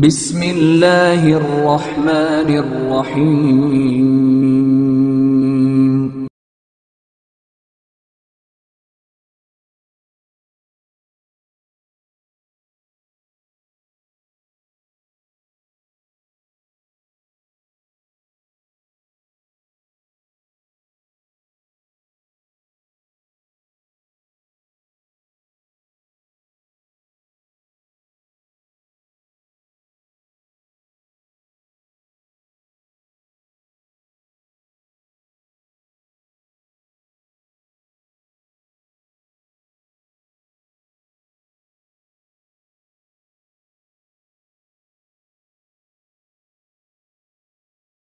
بسم الله الرحمن الرحيم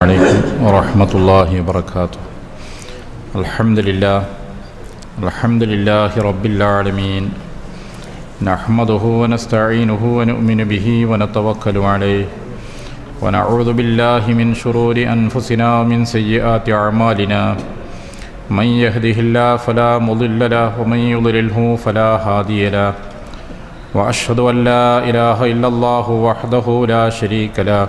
عليكم ورحمة الله وبركاته. الحمد لله رب العالمين، نحمده ونستعينه ونؤمن به ونتوكل عليه، ونعوذ بالله من شرور أنفسنا ومن سيئات أعمالنا، من يهده الله فلا مضل له ومن يضلله فلا هادي له، وأشهد أن لا إله إلا الله وحده لا شريك له،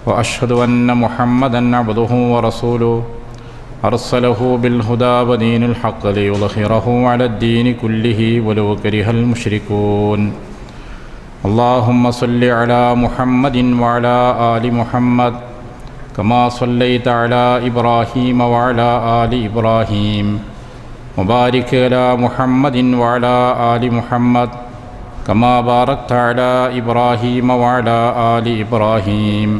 وأشهد أن محمدًا عبده ورسوله أرسله بالهدى ودين الحق ليظهره على الدين كله ولو كره المشركون. اللهم صل على محمد وعلى آل محمد كما صليت على إبراهيم وعلى آل إبراهيم، وبارك على محمد وعلى آل محمد كما باركت على إبراهيم وعلى آل إبراهيم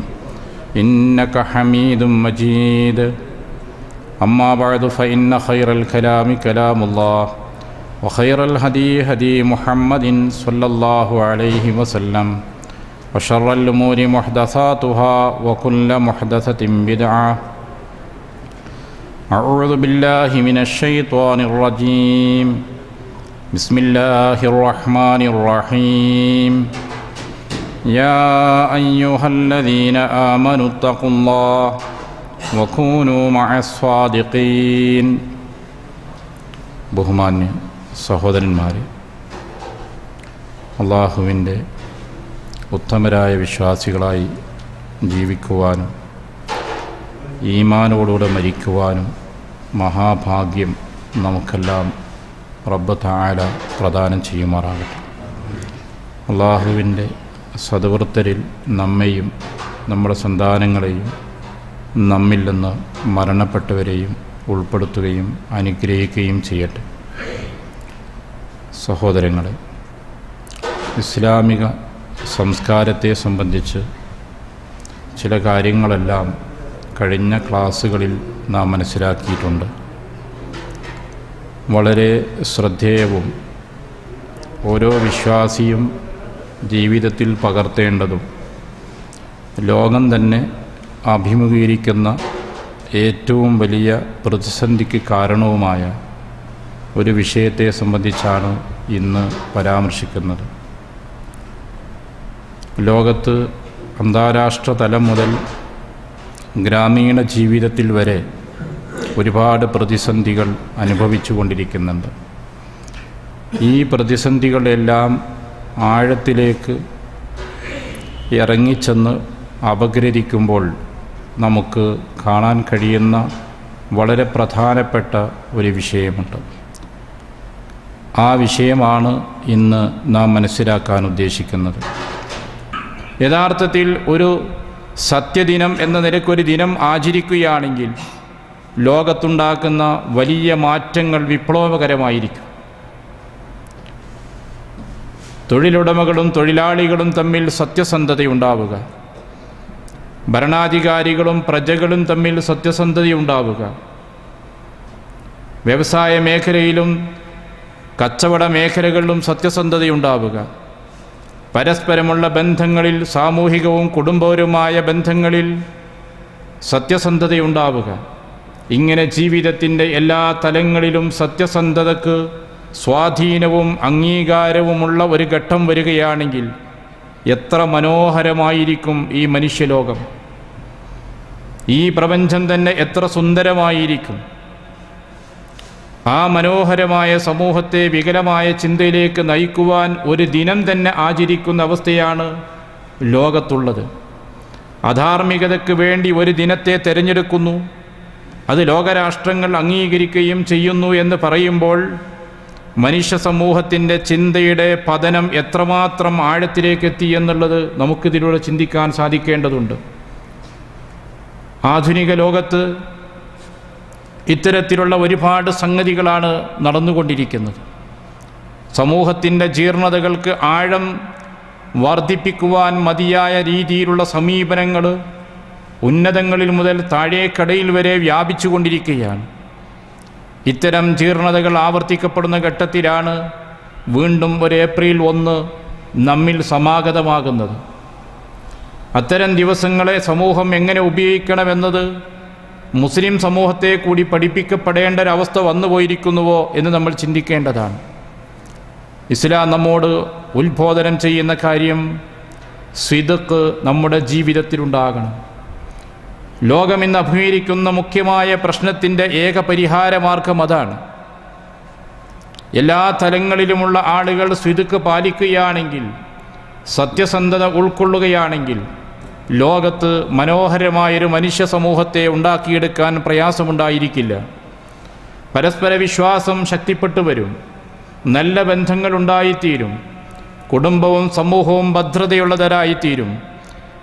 إنك حميد مجيد. أما بعد فإن خير الكلام كلام الله، وخير الهدي هدي محمد صلى الله عليه وسلم، وشر الأمور محدثاتها وكل محدثة بدعة. أعوذ بالله من الشيطان الرجيم. بسم الله الرحمن الرحيم. يا أيها الذين آمنوا اتقوا الله وكونوا مع الصادقين. ബഹുമാന്യ സഹോദരന്മാരെ, അള്ളാഹുവിൻ്റെ ഉത്തമരായ വിശ്വാസികളായി ജീവിക്കുവാനും ഈമാനോടുകൂടെ മരിക്കുവാനും മഹാഭാഗ്യം നമുക്കെല്ലാം റബ്ബ് തആല പ്രദാനം ചെയ്യുമാറാകട്ടെ. അള്ളാഹുവിൻ്റെ സദ്വൃത്തരിൽ നമ്മെയും നമ്മുടെ സന്താനങ്ങളെയും നമ്മിൽ നിന്ന് മരണപ്പെട്ടവരെയും ഉൾപ്പെടുത്തുകയും അനുഗ്രഹിക്കുകയും ചെയ്യട്ടെ. സഹോദരങ്ങളെ, ഇസ്ലാമിക സംസ്കാരത്തെ സംബന്ധിച്ച് ചില കാര്യങ്ങളെല്ലാം കഴിഞ്ഞ ക്ലാസ്സുകളിൽ നാം മനസ്സിലാക്കിയിട്ടുണ്ട്. വളരെ ശ്രദ്ധേയവും ഓരോ വിശ്വാസിയും ജീവിതത്തിൽ പകർത്തേണ്ടതും ലോകം തന്നെ അഭിമുഖീകരിക്കുന്ന ഏറ്റവും വലിയ പ്രതിസന്ധിക്ക് കാരണവുമായ ഒരു വിഷയത്തെ സംബന്ധിച്ചാണ് ഇന്ന് പരാമർശിക്കുന്നത്. ലോകത്ത് അന്താരാഷ്ട്ര തലം മുതൽ ഗ്രാമീണ ജീവിതത്തിൽ വരെ ഒരുപാട് പ്രതിസന്ധികൾ അനുഭവിച്ചു കൊണ്ടിരിക്കുന്നുണ്ട്. ഈ പ്രതിസന്ധികളെല്ലാം ആഴത്തിലേക്ക് ഇറങ്ങിച്ചെന്ന് അപഗ്രഥിക്കുമ്പോൾ നമുക്ക് കാണാൻ കഴിയുന്ന വളരെ പ്രധാനപ്പെട്ട ഒരു വിഷയമുണ്ട്. ആ വിഷയമാണ് ഇന്ന് നാം മനസ്സിലാക്കാൻ ഉദ്ദേശിക്കുന്നത്. യഥാർത്ഥത്തിൽ ഒരു സത്യദിനം എന്ന നിലയ്ക്കൊരു ദിനം ആചരിക്കുകയാണെങ്കിൽ ലോകത്തുണ്ടാക്കുന്ന വലിയ മാറ്റങ്ങൾ വിപ്ലവകരമായിരിക്കും. തൊഴിലുടമകളും തൊഴിലാളികളും തമ്മിൽ സത്യസന്ധതയുണ്ടാവുക, ഭരണാധികാരികളും പ്രജകളും തമ്മിൽ സത്യസന്ധതയുണ്ടാവുക, വ്യവസായ മേഖലയിലും കച്ചവട മേഖലകളിലും സത്യസന്ധതയുണ്ടാവുക, പരസ്പരമുള്ള ബന്ധങ്ങളിൽ സാമൂഹികവും കുടുംബപരവുമായ ബന്ധങ്ങളിൽ സത്യസന്ധതയുണ്ടാവുക. ഇങ്ങനെ ജീവിതത്തിൻ്റെ എല്ലാ തലങ്ങളിലും സത്യസന്ധതയ്ക്ക് സ്വാധീനവും അംഗീകാരവുമുള്ള ഒരു ഘട്ടം വരികയാണെങ്കിൽ എത്ര മനോഹരമായിരിക്കും ഈ മനുഷ്യലോകം, ഈ പ്രപഞ്ചം തന്നെ എത്ര സുന്ദരമായിരിക്കും. ആ മനോഹരമായ സമൂഹത്തെ വികലമായ ചിന്തയിലേക്ക് നയിക്കുവാൻ ഒരു ദിനം തന്നെ ആചരിക്കുന്ന അവസ്ഥയാണ് ലോകത്തുള്ളത്. അധാർമികതയ്ക്ക് വേണ്ടി ഒരു ദിനത്തെ തിരഞ്ഞെടുക്കുന്നു, അത് ലോകരാഷ്ട്രങ്ങൾ അംഗീകരിക്കുകയും ചെയ്യുന്നു എന്ന് പറയുമ്പോൾ മനുഷ്യ സമൂഹത്തിൻ്റെ ചിന്തയുടെ പതനം എത്രമാത്രം ആഴത്തിലേക്ക് എത്തി എന്നുള്ളത് നമുക്കിതിലൂടെ ചിന്തിക്കാൻ സാധിക്കേണ്ടതുണ്ട്. ആധുനിക ലോകത്ത് ഇത്തരത്തിലുള്ള ഒരുപാട് സംഗതികളാണ് നടന്നുകൊണ്ടിരിക്കുന്നത്. സമൂഹത്തിൻ്റെ ജീർണതകൾക്ക് ആഴം വർദ്ധിപ്പിക്കുവാൻ മതിയായ രീതിയിലുള്ള സമീപനങ്ങൾ ഉന്നതങ്ങളിൽ മുതൽ താഴേക്കടയിൽ വരെ വ്യാപിച്ചുകൊണ്ടിരിക്കുകയാണ്. ഇത്തരം ജീർണതകൾ ആവർത്തിക്കപ്പെടുന്ന ഘട്ടത്തിലാണ് വീണ്ടും ഒരു ഏപ്രിൽ 1 നമ്മിൽ സമാഗതമാകുന്നത്. അത്തരം ദിവസങ്ങളെ സമൂഹം എങ്ങനെ ഉപയോഗിക്കണമെന്നത് മുസ്ലിം സമൂഹത്തെ കൂടി പഠിപ്പിക്കപ്പെടേണ്ട ഒരവസ്ഥ വന്നുപോയിരിക്കുന്നുവോ എന്ന് നമ്മൾ ചിന്തിക്കേണ്ടതാണ്. ഇസ്ലാം നമ്മോട് ഉത്ബോധനം ചെയ്യുന്ന കാര്യം സിദ്ഖ് നമ്മുടെ ജീവിതത്തിലുണ്ടാകണം. ലോകം ഇന്ന് അഭിമുഖീകരിക്കുന്ന മുഖ്യമായ പ്രശ്നത്തിൻ്റെ ഏക പരിഹാരമാർഗം അതാണ്. എല്ലാ തലങ്ങളിലുമുള്ള ആളുകൾ സിദ്ഖ് പാലിക്കുകയാണെങ്കിൽ, സത്യസന്ധത ഉൾക്കൊള്ളുകയാണെങ്കിൽ ലോകത്ത് മനോഹരമായൊരു മനുഷ്യ സമൂഹത്തെ ഉണ്ടാക്കിയെടുക്കാൻ പ്രയാസമുണ്ടായിരിക്കില്ല. പരസ്പര വിശ്വാസം ശക്തിപ്പെട്ടു വരും, നല്ല ബന്ധങ്ങളുണ്ടായിത്തീരും, കുടുംബവും സമൂഹവും ഭദ്രതയുള്ളവരായിത്തീരും,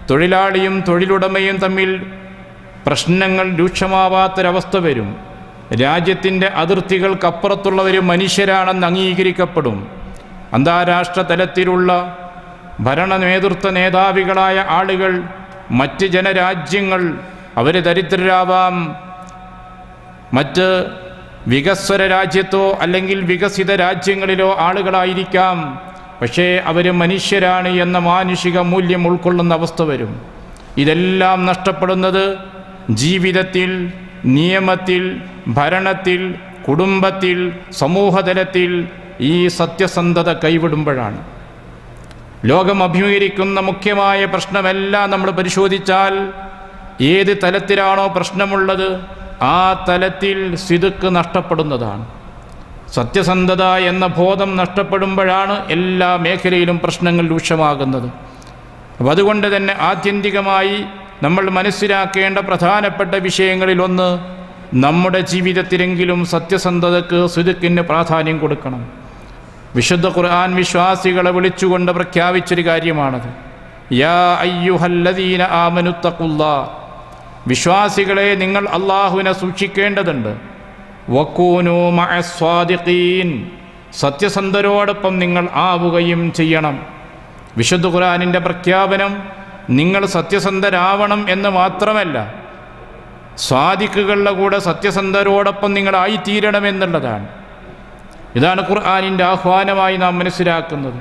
തൊഴിലാളിയും തൊഴിലുടമയും തമ്മിൽ പ്രശ്നങ്ങൾ രൂക്ഷമാവാത്തൊരവസ്ഥ വരും, രാജ്യത്തിൻ്റെ അതിർത്തികൾക്കപ്പുറത്തുള്ളവർ മനുഷ്യരാണെന്ന് അംഗീകരിക്കപ്പെടും, അന്താരാഷ്ട്ര തലത്തിലുള്ള ഭരണ നേതൃത്വ മേധാവികളായ ആളുകൾ മറ്റ് ജനരാജ്യങ്ങൾ അവർ ദരിദ്രരാവാം, മറ്റ് വികസ്വര രാജ്യത്തോ അല്ലെങ്കിൽ വികസിത രാജ്യങ്ങളിലോ ആളുകളായിരിക്കാം, പക്ഷേ അവർ മനുഷ്യരാണ് എന്ന മാനുഷിക മൂല്യം ഉൾക്കൊള്ളുന്ന അവസ്ഥ വരും. ഇതെല്ലാം നഷ്ടപ്പെടുന്നത് ജീവിതത്തിൽ, നിയമത്തിൽ, ഭരണത്തിൽ, കുടുംബത്തിൽ, സമൂഹതലത്തിൽ ഈ സത്യസന്ധത കൈവിടുമ്പോഴാണ്. ലോകം അഭിമുഖീകരിക്കുന്ന മുഖ്യമായ പ്രശ്നമെല്ലാം നമ്മൾ പരിശോധിച്ചാൽ ഏത് തലത്തിലാണോ പ്രശ്നമുള്ളത് ആ തലത്തിൽ സിദ്ഖ് നഷ്ടപ്പെടുന്നതാണ്. സത്യസന്ധത എന്ന ബോധം നഷ്ടപ്പെടുമ്പോഴാണ് എല്ലാ മേഖലയിലും പ്രശ്നങ്ങൾ രൂക്ഷമാകുന്നത്. അപ്പം അതുകൊണ്ട് തന്നെ ആത്യന്തികമായി നമ്മൾ മനസ്സിലാക്കേണ്ട പ്രധാനപ്പെട്ട വിഷയങ്ങളിലൊന്ന്, നമ്മുടെ ജീവിതത്തിലെങ്കിലും സത്യസന്ധതയ്ക്ക് സിദ്ഖിന് പ്രാധാന്യം കൊടുക്കണം. വിശുദ്ധ ഖുർആൻ വിശ്വാസികളെ വിളിച്ചുകൊണ്ട് പ്രഖ്യാപിച്ചൊരു കാര്യമാണത്. യാ അയ്യുഹല്ലദീന ആമനുത്തഖുല്ലാഹ്, വിശ്വാസികളെ നിങ്ങൾ അള്ളാഹുവിനെ സൂക്ഷിക്കേണ്ടതുണ്ട്. വകൂനൂ മഅസ്സാദിഖീൻ, സത്യസന്ധരോടൊപ്പം നിങ്ങൾ ആവുകയും ചെയ്യണം. വിശുദ്ധ ഖുർആനിൻ്റെ പ്രഖ്യാപനം നിങ്ങൾ സത്യസന്ധരാവണം എന്ന് മാത്രമല്ല, സ്വാദിഖുകളുടെ കൂടെ സത്യസന്ധരോടൊപ്പം നിങ്ങളായിത്തീരണമെന്നുള്ളതാണ്. ഇതാണ് ഖുർആനിൻ്റെ ആഹ്വാനമായി നാം മനസ്സിലാക്കുന്നത്.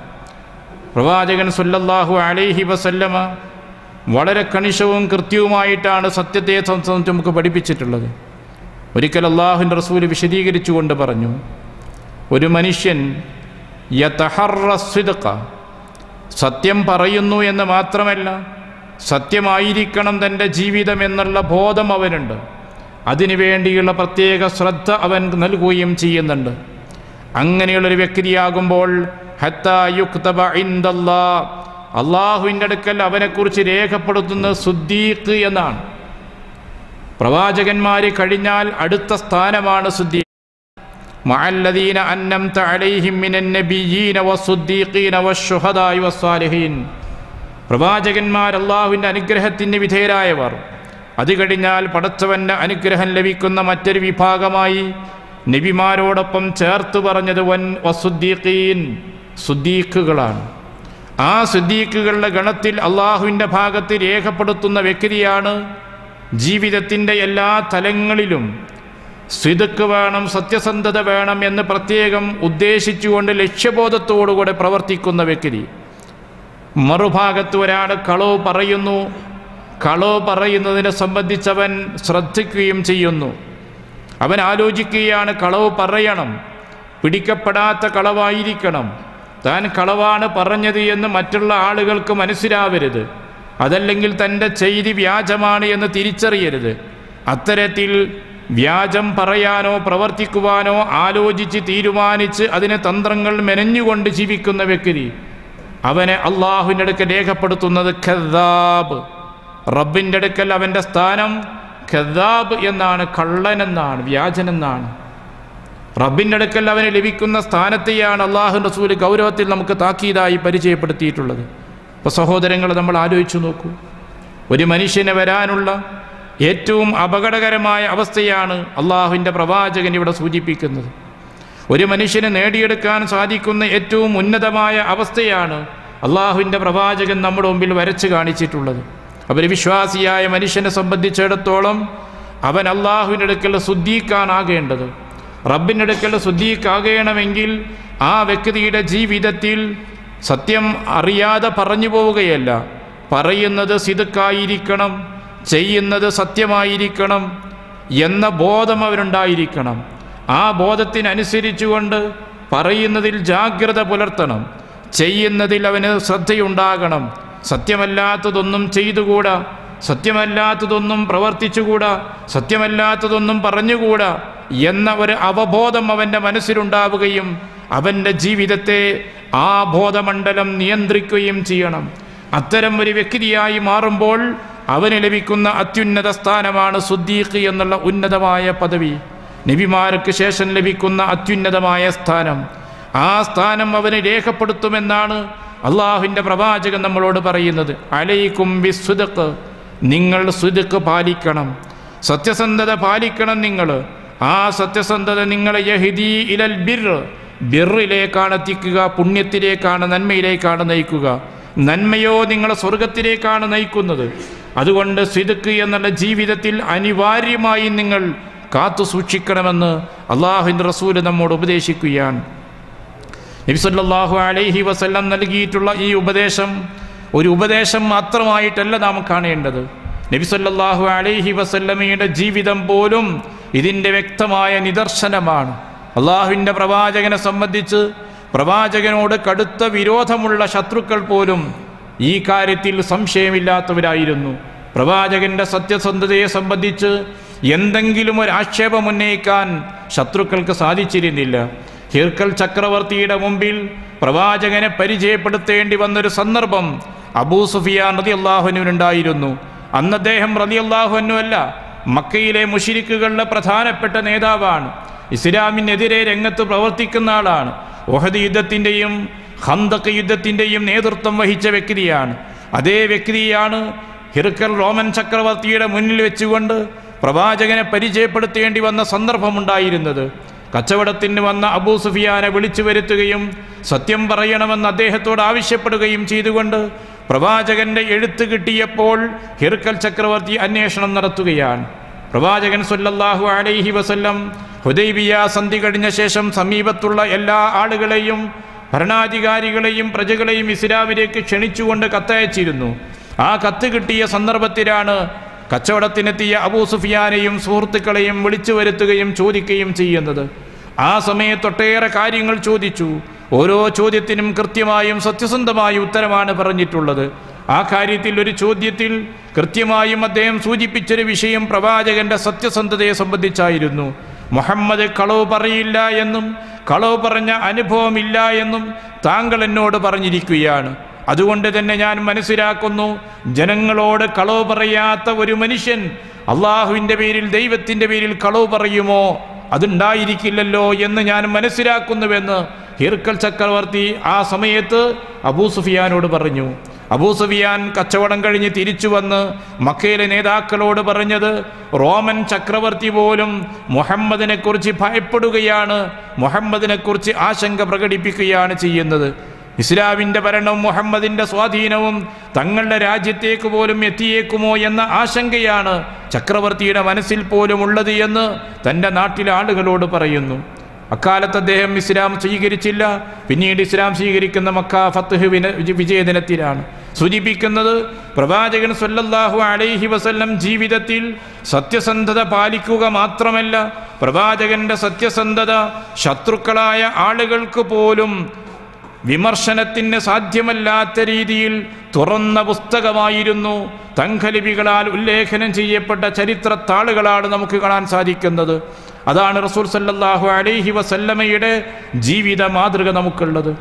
പ്രവാചകൻ സല്ലല്ലാഹു അലൈഹി വസല്ലമ വളരെ കണിശവും കൃത്യവുമായിട്ടാണ് സത്യത്തെ സംബന്ധിച്ച് നമുക്ക് പഠിപ്പിച്ചിട്ടുള്ളത്. ഒരിക്കൽ അല്ലാഹുവിൻ്റെ റസൂൽ വിശദീകരിച്ചുകൊണ്ട് പറഞ്ഞു, ഒരു മനുഷ്യൻ യതഹറ സിദ്ഖ, സത്യം പറയുന്നു എന്ന് മാത്രമല്ല സത്യമായിരിക്കണം തൻ്റെ ജീവിതം എന്നുള്ള ബോധം അവനുണ്ട്. അതിനുവേണ്ടിയുള്ള പ്രത്യേക ശ്രദ്ധ അവൻ നൽകുകയും ചെയ്യുന്നുണ്ട്. അങ്ങനെയുള്ളൊരു വ്യക്തിയാകുമ്പോൾ ഹത്താ യുക്തബ ഇൻദല്ലാഹ്, അള്ളാഹുവിൻ്റെ അടുക്കൽ അവനെക്കുറിച്ച് രേഖപ്പെടുത്തുന്ന സുദ്ദീഖ് എന്നാണ്. പ്രവാചകന്മാർ കഴിഞ്ഞാൽ അടുത്ത സ്ഥാനമാണ് സുദ്ദീഖ്. മഅല്ലദീന അന്നംത അലൈഹിം മിനൻ നബിയ്യീന വസ്സുദ്ദീഖീന വശുഹദാഇ വസ്സാലിഹീൻ, പ്രവാചകന്മാർ അള്ളാഹുവിൻ്റെ അനുഗ്രഹത്തിന് വിധേയരായവർ. അത് കഴിഞ്ഞാൽ പടച്ചവൻ്റെ അനുഗ്രഹം ലഭിക്കുന്ന മറ്റൊരു വിഭാഗമായി നബിമാരോടൊപ്പം ചേർത്ത് പറഞ്ഞത് വസ്സുദ്ദീഖീൻ, സുദ്ദീഖുകളാണ്. ആ സുദ്ദീഖുകളുടെ ഗണത്തിൽ അള്ളാഹുവിൻ്റെ ഭാഗത്ത് രേഖപ്പെടുത്തുന്ന വ്യക്തിയാണ് ജീവിതത്തിൻ്റെ എല്ലാ തലങ്ങളിലും സിദ്ഖ് വേണം, സത്യസന്ധത വേണം എന്ന് പ്രത്യേകം ഉദ്ദേശിച്ചുകൊണ്ട് ലക്ഷ്യബോധത്തോടുകൂടെ പ്രവർത്തിക്കുന്ന വ്യക്തി. മറുഭാഗത്ത് ഒരാൾ കളവ് പറയുന്നു, കളവ് പറയുന്നതിനെ സംബന്ധിച്ചവൻ ശ്രദ്ധിക്കുകയും ചെയ്യുന്നു. അവൻ ആലോചിക്കുകയാണ്, കളവ് പറയണം, പിടിക്കപ്പെടാത്ത കളവായിരിക്കണം, താൻ കളവാണ് പറഞ്ഞത് എന്ന് മറ്റുള്ള ആളുകൾക്ക് മനസ്സിലാവരുത്, അതല്ലെങ്കിൽ തൻ്റെ ചെയ്തി വ്യാജമാണ് എന്ന് തിരിച്ചറിയരുത്. അത്തരത്തിൽ വ്യാജം പറയാനോ പ്രവർത്തിക്കുവാനോ ആലോചിച്ച് തീരുമാനിച്ച് അതിന് തന്ത്രങ്ങൾ മെനഞ്ഞുകൊണ്ട് ജീവിക്കുന്ന വ്യക്തി, അവനെ അള്ളാഹുവിൻ്റെ അടുക്കൽ രേഖപ്പെടുത്തുന്നത് ഖദ്ദാബ്. റബ്ബിൻ്റെ അടുക്കൽ അവൻ്റെ സ്ഥാനം ഖദ്ദാബ് എന്നാണ്, കള്ളനെന്നാണ്, വ്യാജനെന്നാണ്. റബ്ബിൻ്റെ അടുക്കൽ അവന് ലഭിക്കുന്ന സ്ഥാനത്തെയാണ് അള്ളാഹു റസൂൽ ഗൗരവത്തിൽ നമുക്ക് താക്കീതായി പരിചയപ്പെടുത്തിയിട്ടുള്ളത്. അപ്പോൾ സഹോദരങ്ങൾ, നമ്മൾ ആലോചിച്ചു നോക്കൂ, ഒരു മനുഷ്യന് വരാനുള്ള ഏറ്റവും അപകടകരമായ അവസ്ഥയാണ് അള്ളാഹുവിൻ്റെ പ്രവാചകൻ ഇവിടെ സൂചിപ്പിക്കുന്നത്. ഒരു മനുഷ്യന് നേടിയെടുക്കാൻ സാധിക്കുന്ന ഏറ്റവും ഉന്നതമായ അവസ്ഥയാണ് അള്ളാഹുവിൻ്റെ പ്രവാചകൻ നമ്മുടെ മുമ്പിൽ വരച്ച് കാണിച്ചിട്ടുള്ളത്. അവർ വിശ്വാസിയായ മനുഷ്യനെ സംബന്ധിച്ചിടത്തോളം അവൻ അള്ളാഹുവിൻ്റെ അടുക്കൽ സുദ്ദീഖാനാകേണ്ടത്. റബ്ബിൻ്റെ അടുക്കൽ സുദ്ദീഖാകണമെങ്കിൽ ആ വ്യക്തിയുടെ ജീവിതത്തിൽ സത്യം അറിയാതെ പറഞ്ഞു പോവുകയല്ല, പറയുന്നത് സിദ്ഖായിരിക്കണം, ചെയ്യുന്നത് സത്യമായിരിക്കണം എന്ന ബോധം അവനുണ്ടായിരിക്കണം. ആ ബോധത്തിനനുസരിച്ചുകൊണ്ട് പറയുന്നതിൽ ജാഗ്രത പുലർത്തണം, ചെയ്യുന്നതിൽ അവന് ശ്രദ്ധയുണ്ടാകണം. സത്യമല്ലാത്തതൊന്നും ചെയ്തുകൂടാ, സത്യമല്ലാത്തതൊന്നും പ്രവർത്തിച്ചുകൂടാ, സത്യമല്ലാത്തതൊന്നും പറഞ്ഞുകൂടാ എന്ന ഒരു അവബോധം അവൻ്റെ മനസ്സിലുണ്ടാവുകയും അവൻ്റെ ജീവിതത്തെ ആ ബോധമണ്ഡലം നിയന്ത്രിക്കുകയും ചെയ്യണം. അത്തരം ഒരു വ്യക്തിയായി മാറുമ്പോൾ അവന് ലഭിക്കുന്ന അത്യുന്നത സ്ഥാനമാണ് സുദ്ദീഖ് എന്നുള്ള ഉന്നതമായ പദവി. നബിമാർക്ക് ശേഷം ലഭിക്കുന്ന അത്യുന്നതമായ സ്ഥാനം. ആ സ്ഥാനം അവന് രേഖപ്പെടുത്തുമെന്നാണ് അള്ളാഹുവിൻ്റെ പ്രവാചകൻ നമ്മളോട് പറയുന്നത്. അലൈക്കും ബിസ്സുദ്ഖ്, നിങ്ങൾ സുദ്ഖ് പാലിക്കണം, സത്യസന്ധത പാലിക്കണം. നിങ്ങൾ ആ സത്യസന്ധത നിങ്ങളെ യഹ്ദി ഇലൽ ബിറിലേക്കാണ് എത്തിക്കുക, പുണ്യത്തിലേക്കാണ്, നന്മയിലേക്കാണ് നയിക്കുക. നന്മയോ നിങ്ങളെ സ്വർഗത്തിലേക്കാണ് നയിക്കുന്നത്. അതുകൊണ്ട് സിദ്ഖ് എന്നുള്ള ജീവിതത്തിൽ അനിവാര്യമായി നിങ്ങൾ കാത്തു സൂക്ഷിക്കണമെന്ന് അള്ളാഹുവിൻ്റെ റസൂൽ നമ്മോട് ഉപദേശിക്കുകയാണ്. നബി സല്ലല്ലാഹു അലൈഹി വസല്ലം നൽകിയിട്ടുള്ള ഈ ഉപദേശം ഒരു ഉപദേശം മാത്രമായിട്ടല്ല നാം കാണേണ്ടത്. നബി സല്ലല്ലാഹു അലൈഹി വസല്ലമയുടെ ജീവിതം പോലും ഇതിൻ്റെ വ്യക്തമായ നിദർശനമാണ്. അള്ളാഹുവിൻ്റെ പ്രവാചകനെ സംബന്ധിച്ച് പ്രവാചകനോട് കടുത്ത വിരോധമുള്ള ശത്രുക്കൾ പോലും ഈ കാര്യത്തിൽ സംശയമില്ലാത്തവരായിരുന്നു. പ്രവാചകൻ്റെ സത്യസന്ധതയെ സംബന്ധിച്ച് എന്തെങ്കിലും ഒരു ആക്ഷേപം ഉന്നയിക്കാൻ ശത്രുക്കൾക്ക് സാധിച്ചിരുന്നില്ല. ഹിർക്കൽ ചക്രവർത്തിയുടെ മുമ്പിൽ പ്രവാചകനെ പരിചയപ്പെടുത്തേണ്ടി വന്നൊരു സന്ദർഭം അബൂ സുഫിയാൻ റളിയല്ലാഹുവിനുണ്ടായിരുന്നു. അന്ന് അദ്ദേഹം റളിയല്ലാഹു അല്ല, മക്കയിലെ മുശ്രിക്കുകളുടെ പ്രധാനപ്പെട്ട നേതാവാണ്. ഇസ്ലാമിനെതിരെ രംഗത്ത് പ്രവർത്തിക്കുന്ന ആളാണ്. ഉഹദ് യുദ്ധത്തിൻ്റെയും ഖന്തഖ് യുദ്ധത്തിൻ്റെയും നേതൃത്വം വഹിച്ച വ്യക്തിയാണ്. അതേ വ്യക്തിയാണ് ഹിർക്കൽ റോമൻ ചക്രവർത്തിയുടെ മുന്നിൽ വെച്ചുകൊണ്ട് പ്രവാചകനെ പരിചയപ്പെടുത്തേണ്ടി വന്ന സന്ദർഭമുണ്ടായിരുന്നത്. കച്ചവടത്തിന് വന്ന അബൂ സുഫിയാനെ വിളിച്ചു വരുത്തുകയും സത്യം പറയണമെന്ന് അദ്ദേഹത്തോട് ആവശ്യപ്പെടുകയും ചെയ്തുകൊണ്ട് പ്രവാചകന്റെ എഴുത്ത് കിട്ടിയപ്പോൾ ഹിർക്കൽ ചക്രവർത്തി അന്വേഷണം നടത്തുകയാണ്. പ്രവാചകൻ സല്ലല്ലാഹു അലൈഹി വസല്ലം ഹുദൈബിയ സന്ധി കഴിഞ്ഞ ശേഷം സമീപത്തുള്ള എല്ലാ ആളുകളെയും, ഭരണാധികാരികളെയും പ്രജകളെയും ഇസ്ലാമിലേക്ക് ക്ഷണിച്ചുകൊണ്ട് കത്തയച്ചിരുന്നു. ആ കത്ത് കിട്ടിയ സന്ദർഭത്തിലാണ് കച്ചവടത്തിനെത്തിയ അബൂ സുഫിയാനെയും സുഹൃത്തുക്കളെയും വിളിച്ചു വരുത്തുകയും ചോദിക്കുകയും ചെയ്യുന്നത്. ആ സമയത്തൊട്ടേറെ കാര്യങ്ങൾ ചോദിച്ചു. ഓരോ ചോദ്യത്തിനും കൃത്യമായും സത്യസന്ധമായ ഉത്തരമാണ് പറഞ്ഞിട്ടുള്ളത്. ആ കാര്യത്തിൽ ഒരു ചോദ്യത്തിൽ കൃത്യമായും അദ്ദേഹം സൂചിപ്പിച്ചൊരു വിഷയം പ്രവാചകന്റെ സത്യസന്ധതയെ സംബന്ധിച്ചായിരുന്നു. മുഹമ്മദ് കളവ് പറയില്ല എന്നും കളവ് പറഞ്ഞ അനുഭവമില്ല എന്നും താങ്കൾ എന്നോട് പറഞ്ഞിരിക്കുകയാണ്. അതുകൊണ്ട് തന്നെ ഞാൻ മനസ്സിലാക്കുന്നു, ജനങ്ങളോട് കളവ് പറയാത്ത ഒരു മനുഷ്യൻ അള്ളാഹുവിൻ്റെ പേരിൽ, ദൈവത്തിൻ്റെ പേരിൽ കളവ് പറയുമോ? അതുണ്ടായിരിക്കില്ലല്ലോ എന്ന് ഞാൻ മനസ്സിലാക്കുന്നുവെന്ന് ഹിർക്കൽ ചക്രവർത്തി ആ സമയത്ത് അബൂ സുഫിയാനോട് പറഞ്ഞു. അബൂ സുഫിയാൻ കച്ചവടം കഴിഞ്ഞ് തിരിച്ചു വന്ന് മക്കയിലെ നേതാക്കളോട് പറഞ്ഞത്, റോമൻ ചക്രവർത്തി പോലും മുഹമ്മദിനെക്കുറിച്ച് ഭയപ്പെടുകയാണ്, മുഹമ്മദിനെക്കുറിച്ച് ആശങ്ക പ്രകടിപ്പിക്കുകയാണ് ചെയ്യുന്നത്. ഇസ്ലാമിൻ്റെ ഭരണവും മുഹമ്മദിൻ്റെ സ്വാധീനവും തങ്ങളുടെ രാജ്യത്തേക്ക് പോലും എത്തിയേക്കുമോ എന്ന ആശങ്കയാണ് ചക്രവർത്തിയുടെ മനസ്സിൽ പോലും ഉള്ളത് എന്ന് തൻ്റെ നാട്ടിലെ ആളുകളോട് പറയുന്നു. അക്കാലത്ത് അദ്ദേഹം ഇസ്ലാം സ്വീകരിച്ചില്ല. പിന്നീട് ഇസ്ലാം സ്വീകരിക്കുന്ന മക്ക ഫത്ഹ് വിജയദിനത്തിലാണ്. സൂചിപ്പിക്കുന്നത്, പ്രവാചകൻ സല്ലല്ലാഹു അലൈഹി വസല്ലം ജീവിതത്തിൽ സത്യസന്ധത പാലിക്കുക മാത്രമല്ല, പ്രവാചകന്റെ സത്യസന്ധത ശത്രുക്കളായ ആളുകൾക്ക് പോലും വിമർശനത്തിന് സാധ്യമല്ലാത്ത രീതിയിൽ തുറന്ന പുസ്തകമായിരുന്നു. തങ്കലിപികളാൽ ഉല്ലേഖനം ചെയ്യപ്പെട്ട ചരിത്രത്താളുകളാണ് നമുക്ക് കാണാൻ സാധിക്കുന്നത്. അതാണ് റസൂൽ സല്ലല്ലാഹു അലൈഹി വസല്ലമയുടെ ജീവിത മാതൃക നമുക്കുള്ളത്.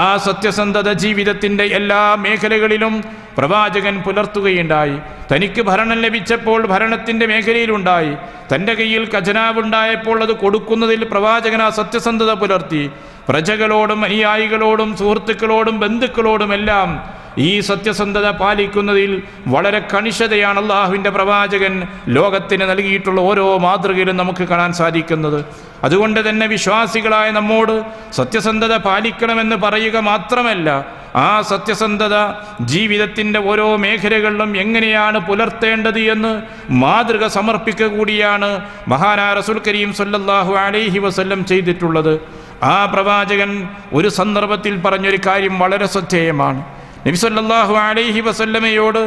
ആ സത്യസന്ധത ജീവിതത്തിൻ്റെ എല്ലാ മേഖലകളിലും പ്രവാചകൻ പുലർത്തുകയുണ്ടായി. തനിക്ക് ഭരണം ലഭിച്ചപ്പോൾ ഭരണത്തിൻ്റെ മേഖലയിലുണ്ടായി. തൻ്റെ കയ്യിൽ ഖജനാവുണ്ടായപ്പോൾ അത് കൊടുക്കുന്നതിൽ പ്രവാചകൻ ആ സത്യസന്ധത പുലർത്തി. പ്രജകളോടും അനുയായികളോടും സുഹൃത്തുക്കളോടും ബന്ധുക്കളോടുമെല്ലാം ഈ സത്യസന്ധത പാലിക്കുന്നതിൽ വളരെ കണിശതയാണ് അള്ളാഹുവിൻ്റെ പ്രവാചകൻ ലോകത്തിന് നൽകിയിട്ടുള്ള ഓരോ മാതൃകയിലും നമുക്ക് കാണാൻ സാധിക്കുന്നത്. അതുകൊണ്ട് തന്നെ വിശ്വാസികളായ നമ്മോട് സത്യസന്ധത പാലിക്കണമെന്ന് പറയുക മാത്രമല്ല, ആ സത്യസന്ധത ജീവിതത്തിൻ്റെ ഓരോ മേഖലകളിലും എങ്ങനെയാണ് പുലർത്തേണ്ടത് എന്ന് മാതൃക സമർപ്പിക്കുക കൂടിയാണ് മഹാനായ റസൂൽ കരീം സല്ലല്ലാഹു അലൈഹി വസല്ലം ചെയ്തിട്ടുള്ളത്. ആ പ്രവാചകൻ ഒരു സന്ദർഭത്തിൽ പറഞ്ഞൊരു കാര്യം വളരെ ശ്രദ്ധേയമാണ്. നബി സല്ലല്ലാഹു അലൈഹി വസല്ലമയോട്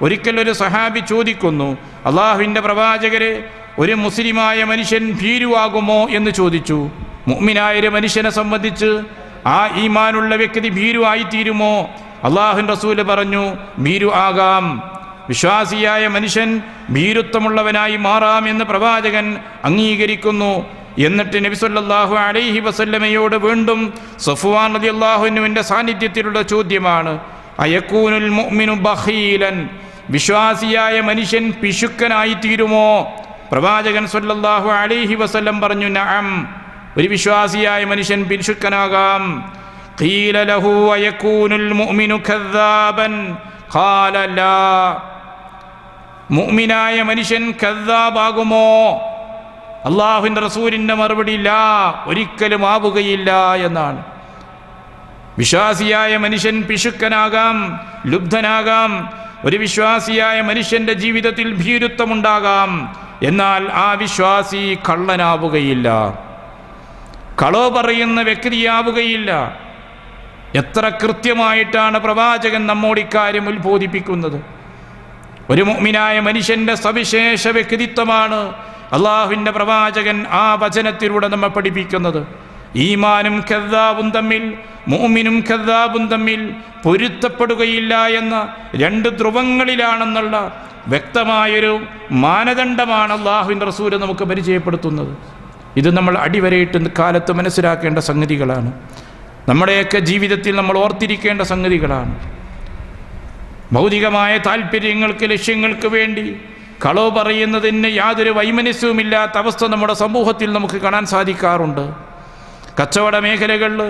ഒരിക്കൽ ഒരു സഹാബി ചോദിക്കുന്നു, അള്ളാഹുവിൻ്റെ പ്രവാചകരെ, ഒരു മുസ്ലിമായ മനുഷ്യൻ ഭീരുവാകുമോ എന്ന് ചോദിച്ചു. മുഅ്മിനായൊരു മനുഷ്യനെ സംബന്ധിച്ച് ആ ഈമാനുള്ള വ്യക്തി ഭീരുവായിത്തീരുമോ? അള്ളാഹുവിൻ്റെ റസൂൽ പറഞ്ഞു, ഭീരു ആകാം. വിശ്വാസിയായ മനുഷ്യൻ ഭീരുത്വമുള്ളവനായി മാറാം എന്ന് പ്രവാചകൻ അംഗീകരിക്കുന്നു. എന്നിട്ട് നബി സല്ലല്ലാഹു അലൈഹി വസല്ലമയോട് വീണ്ടും സഫ്വാൻ റളിയല്ലാഹു അൻഹുവിൻ്റെ സാന്നിധ്യത്തിലുള്ള ചോദ്യമാണ്, അയകൂനുൽ മുഅ്മിനു ബഖീലൻ, വിശ്വാസിയായ മനുഷ്യൻ പിശുക്കനായി തീരുമോ? പ്രവാചകൻ സല്ലല്ലാഹു അലൈഹി വസല്ലം പറഞ്ഞു, നഅം, ഒരു വിശ്വാസിയായ മനുഷ്യൻ പിശുക്കനാകാം. ഖീല ലഹു അയകൂനുൽ മുഅ്മിനു കദ്ദാബൻ ഖാല ലാ, മുഅ്മിനായ മനുഷ്യൻ കദ്ദാബാകുമോ? അള്ളാഹുവിൻ്റെ റസൂലിൻ്റെ മറുപടി ലാ, ഒരിക്കലും ആവുകയില്ല എന്നാണ്. വിശ്വാസിയായ മനുഷ്യൻ പിശുക്കനാകാം, ലുബ്ധനാകാം. ഒരു വിശ്വാസിയായ മനുഷ്യൻ്റെ ജീവിതത്തിൽ ഭീരുത്വമുണ്ടാകാം, എന്നാൽ ആ വിശ്വാസി കള്ളനാവുകയില്ല, കളവ് പറയുന്ന വ്യക്തിയാവുകയില്ല. എത്ര കൃത്യമായിട്ടാണ് പ്രവാചകൻ നമ്മോട് ഇക്കാര്യം ഉത്ബോധിപ്പിക്കുന്നത്. ഒരു മുഅ്മിനായ മനുഷ്യൻ്റെ സവിശേഷ വ്യക്തിത്വമാണ് അള്ളാഹുവിൻ്റെ പ്രവാചകൻ ആ വചനത്തിലൂടെ നമ്മെ പഠിപ്പിക്കുന്നത്. ഈമാനും കദ്ദാബും തമ്മിൽ, മുഅ്മിനും കദ്ദാബും തമ്മിൽ പൊരുത്തപ്പെടുകയില്ല എന്ന രണ്ട് ധ്രുവങ്ങളിലാണെന്നുള്ള വ്യക്തമായൊരു മാനദണ്ഡമാണ് അള്ളാഹുവിൻ്റെ റസൂൽ നമുക്ക് പരിചയപ്പെടുത്തുന്നത്. ഇത് നമ്മൾ അടിവരയിട്ട് കാലത്ത് മനസ്സിലാക്കേണ്ട സംഗതികളാണ്. നമ്മുടെയൊക്കെ ജീവിതത്തിൽ നമ്മൾ ഓർത്തിരിക്കേണ്ട സംഗതികളാണ്. ഭൗതികമായ താല്പര്യങ്ങൾക്ക്, ലക്ഷ്യങ്ങൾക്ക് വേണ്ടി കളവ് പറയുന്നതിന് യാതൊരു വൈമനസ്യവുമില്ലാത്ത അവസ്ഥ നമ്മുടെ സമൂഹത്തിൽ നമുക്ക് കാണാൻ സാധിക്കാറുണ്ട്. കച്ചവട മേഖലകളിൽ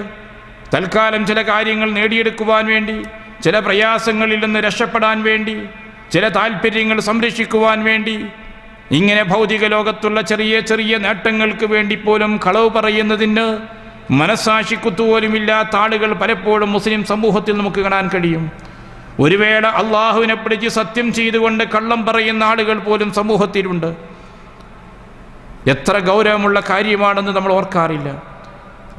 തൽക്കാലം ചില കാര്യങ്ങൾ നേടിയെടുക്കുവാൻ വേണ്ടി, ചില പ്രയാസങ്ങളിൽ നിന്ന് രക്ഷപ്പെടാൻ വേണ്ടി, ചില താല്പര്യങ്ങൾ സംരക്ഷിക്കുവാൻ വേണ്ടി, ഇങ്ങനെ ഭൗതിക ലോകത്തുള്ള ചെറിയ ചെറിയ നേട്ടങ്ങൾക്ക് വേണ്ടി പോലും കളവ് പറയുന്നതിന് മനസ്സാക്ഷിക്കുത്തുപോലുമില്ലാത്ത ആളുകൾ പലപ്പോഴും മുസ്ലിം സമൂഹത്തിൽ നമുക്ക് കാണാൻ കഴിയും. ഒരു വേള അള്ളാഹുവിനെ പിടിച്ച് സത്യം ചെയ്തുകൊണ്ട് കള്ളം പറയുന്ന ആളുകൾ പോലും സമൂഹത്തിലുണ്ട്. എത്ര ഗൗരവമുള്ള കാര്യമാണെന്ന് നമ്മൾ ഓർക്കാറില്ല.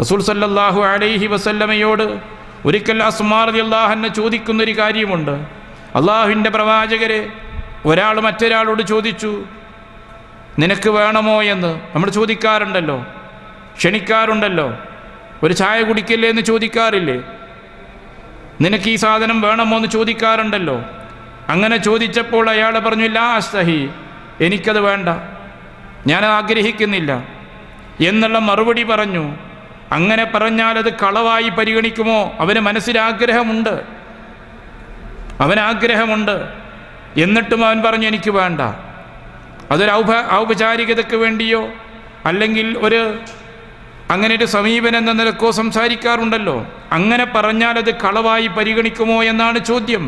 റസൂൽ സല്ലല്ലാഹു അലൈഹി വസല്ലമയോട് ഒരിക്കൽ അസ്മാ റളിയല്ലാഹു അൻഹ ചോദിക്കുന്നൊരു കാര്യമുണ്ട്. അള്ളാഹുവിൻ്റെ പ്രവാചകരെ, ഒരാൾ മറ്റൊരാളോട് ചോദിച്ചു, നിനക്ക് വേണമോ എന്ന്. നമ്മൾ ചോദിക്കാറുണ്ടല്ലോ, ക്ഷണിക്കാറുണ്ടല്ലോ. ഒരു ചായ കുടിക്കില്ലേ എന്ന് ചോദിക്കാറില്ലേ? നിനക്ക് ഈ സാധനം വേണമോ എന്ന് ചോദിക്കാറുണ്ടല്ലോ. അങ്ങനെ ചോദിച്ചപ്പോൾ അയാൾ പറഞ്ഞു, ലാ അസ്തഹി, എനിക്കത് വേണ്ട, ഞാൻ ആഗ്രഹിക്കുന്നില്ല എന്നുള്ള മറുപടി പറഞ്ഞു. അങ്ങനെ പറഞ്ഞാൽ അത് കളവായി പരിഗണിക്കുമോ? അവന് മനസ്സിലാഗ്രഹമുണ്ട്, അവനാഗ്രഹമുണ്ട്, എന്നിട്ടും അവൻ പറഞ്ഞു എനിക്ക് വേണ്ട. അതൊരു ഔപചാരികതയ്ക്ക് വേണ്ടിയോ അല്ലെങ്കിൽ അങ്ങനെ ഒരു സമീപനം എന്ന നിലക്കോ സംസാരിക്കാറുണ്ടല്ലോ. അങ്ങനെ പറഞ്ഞാൽ അത് കളവായി പരിഗണിക്കുമോ എന്നാണ് ചോദ്യം.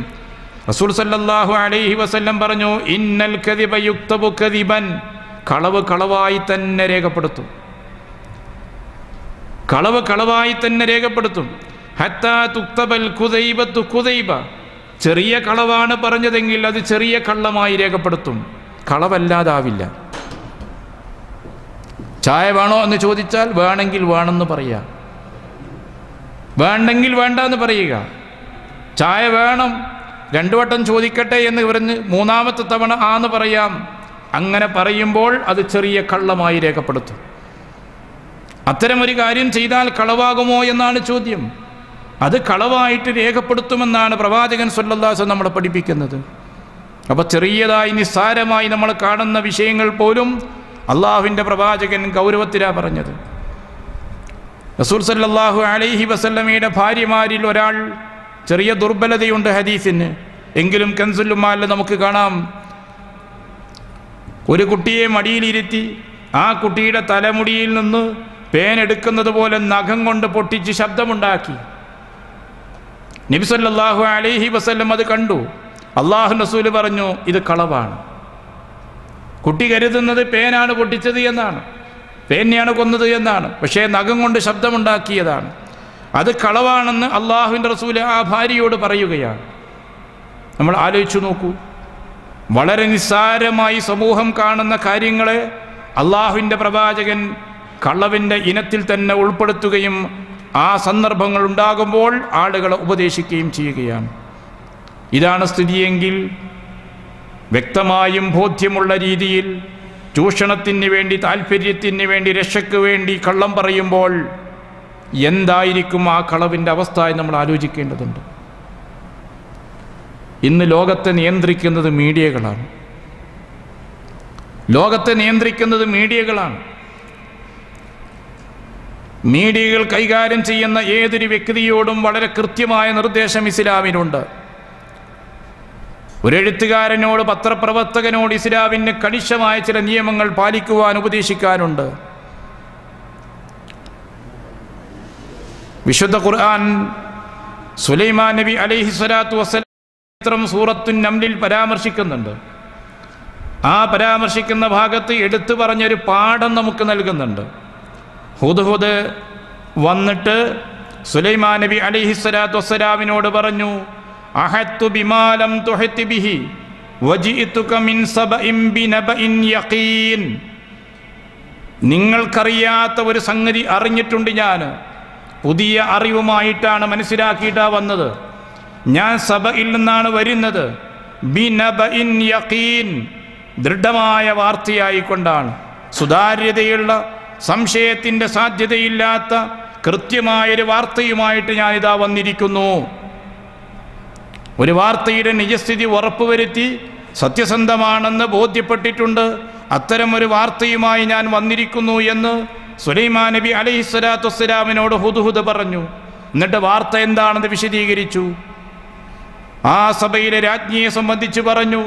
റസൂൽ സല്ലല്ലാഹു അലൈഹി വസല്ലം പറഞ്ഞു, ഇന്നൽ കദിബ യുക്തബു കദിബൻ, കളവ് കളവായി തന്നെ രേഖപ്പെടുത്തും, കളവ് കളവായി തന്നെ രേഖപ്പെടുത്തും. ഹത്താ തുക്തബൽ ഖുദൈബത്തു ഖുദൈബ, ചെറിയ കളവാണ് പറഞ്ഞതെങ്കിൽ അത് ചെറിയ കള്ളമായി രേഖപ്പെടുത്തും, കളവല്ലാതാവില്ല. ചായ വേണോ എന്ന് ചോദിച്ചാൽ വേണമെങ്കിൽ വേണമെന്ന് പറയുക, വേണ്ടെങ്കിൽ വേണ്ട എന്ന് പറയുക. ചായ വേണം, 2 വട്ടം ചോദിക്കട്ടെ എന്ന് പറഞ്ഞ് 3ാമത്തെ തവണ ആന്ന് പറയാം. അങ്ങനെ പറയുമ്പോൾ അത് ചെറിയ കള്ളമായി രേഖപ്പെടുത്തും. അത്തരമൊരു കാര്യം ചെയ്താൽ കളവാകുമോ എന്നാണ് ചോദ്യം. അത് കളവായിട്ട് രേഖപ്പെടുത്തുമെന്നാണ് പ്രവാചകൻ സല്ലല്ലാഹു അലൈഹി വസല്ലം നമ്മളെ പഠിപ്പിക്കുന്നത്. അപ്പോൾ ചെറിയതായി നിസ്സാരമായി നമ്മൾ കാണുന്ന വിഷയങ്ങൾ പോലും അള്ളാഹുവിൻ്റെ പ്രവാചകൻ ഗൗരവത്തിലാണ് പറഞ്ഞത്. റസൂൽ സല്ലല്ലാഹു അലൈഹി വസല്ലമയുടെ ഭാര്യമാരിൽ ഒരാൾ, ചെറിയ ദുർബലതയുണ്ട് ഹദീസിന്, എങ്കിലും കൻസുൽ ഉമ്മാലിൽ നമുക്ക് കാണാം, ഒരു കുട്ടിയെ മടിയിലിരുത്തി ആ കുട്ടിയുടെ തലമുടിയിൽ നിന്ന് പേൻ എടുക്കുന്നത് പോലെ നഖം കൊണ്ട് പൊട്ടിച്ച് ശബ്ദമുണ്ടാക്കി. നബി സല്ലല്ലാഹു അലൈഹി വസല്ലം അത് കണ്ടു. അല്ലാഹു റസൂൽ പറഞ്ഞു, ഇത് കളവാണ്. കുട്ടി കരുതുന്നത് പേനാണ് പൊട്ടിച്ചത് എന്നാണ്, പേനെയാണ് കൊന്നത് എന്നാണ്. പക്ഷേ നഖം കൊണ്ട് ശബ്ദമുണ്ടാക്കിയതാണ്. അത് കളവാണെന്ന് അള്ളാഹുവിൻ്റെ റസൂൽ ആ ഭാര്യയോട് പറയുകയാണ്. നമ്മൾ ആലോചിച്ചു നോക്കൂ, വളരെ നിസ്സാരമായി സമൂഹം കാണുന്ന കാര്യങ്ങളെ അള്ളാഹുവിൻ്റെ പ്രവാചകൻ കളവിൻ്റെ ഇനത്തിൽ തന്നെ ഉൾപ്പെടുത്തുകയും ആ സന്ദർഭങ്ങൾ ഉണ്ടാകുമ്പോൾ ആളുകളെ ഉപദേശിക്കുകയും ചെയ്യുകയാണ്. ഇതാണ് സ്ഥിതിയെങ്കിൽ വ്യക്തമായും ബോധ്യമുള്ള രീതിയിൽ ചൂഷണത്തിന് വേണ്ടി, താല്പര്യത്തിന് വേണ്ടി, രക്ഷയ്ക്ക് വേണ്ടി കള്ളം പറയുമ്പോൾ എന്തായിരിക്കും ആ കളവിൻ്റെ അവസ്ഥ എന്ന് നമ്മൾ ആലോചിക്കേണ്ടതുണ്ട്. ഇന്ന് ലോകത്തെ നിയന്ത്രിക്കുന്നത് മീഡിയകളാണ്. ലോകത്തെ നിയന്ത്രിക്കുന്നത് മീഡിയകളാണ്. മീഡിയകൾ കൈകാര്യം ചെയ്യുന്ന ഏതൊരു വ്യക്തിയോടും വളരെ കൃത്യമായ നിർദ്ദേശം ഇസ്ലാമിനുണ്ട്. ഒരു എഴുത്തുകാരനോട്, പത്രപ്രവർത്തകനോട് ഇസ്ലാമിന് കണിശമായ ചില നിയമങ്ങൾ പാലിക്കുവാൻ ഉപദേശിക്കാനുണ്ട്. വിശുദ്ധ ഖുർആൻ സുലൈമാൻ നബി അലൈഹി സ്വലാത്തു വസ്സലാം സൂറത്തുൻ നംലിൽ പരാമർശിക്കുന്നുണ്ട്. ആ പരാമർശിക്കുന്ന ഭാഗത്ത് എടുത്തു പറഞ്ഞൊരു പാഠം നമുക്ക് നൽകുന്നുണ്ട്. ഹുദ്ഹുദ് വന്നിട്ട് സുലൈമാൻ നബി അലൈഹി സ്വലാത്തു വസ്സലാമിനോട് പറഞ്ഞു, അഹത്തു ബിമാലം തുഹത്തി ബിഹി വജിഇതുക മിൻ സബഇൻ ബിനബഇൻ യഖീൻ. നിങ്ങൾക്കറിയാത്ത ഒരു സംഗതി അറിഞ്ഞിട്ടുണ്ട് ഞാൻ, പുതിയ അറിവുമായിട്ടാണ്, മനസ്സിലാക്കിയിട്ടാണ് വന്നത്. ഞാൻ സബയിൽ നിന്നാണ് വരുന്നത്. ബിനബഇൻ യഖീൻ, ദൃഢമായ വാർത്തയായിക്കൊണ്ടാണ്, സുതാര്യതയുള്ള, സംശയത്തിൻ്റെ സാധ്യതയില്ലാത്ത കൃത്യമായൊരു വാർത്തയുമായിട്ട് ഞാനിതാ വന്നിരിക്കുന്നു. ഒരു വാർത്തയുടെ നിജസ്ഥിതി ഉറപ്പുവരുത്തി സത്യസന്ധമാണെന്ന് ബോധ്യപ്പെട്ടിട്ടുണ്ട്. അത്തരമൊരു വാർത്തയുമായി ഞാൻ വന്നിരിക്കുന്നു എന്ന് സുലൈമാൻ നബി അലൈഹി സ്വലാത്തു വസ്സലാമിനോട് ഹുദ്ഹുദ് പറഞ്ഞു. എന്നിട്ട് വാർത്ത എന്താണെന്ന് വിശദീകരിച്ചു. ആ സഭയിലെ രാജ്ഞിയെ സംബന്ധിച്ച് പറഞ്ഞു.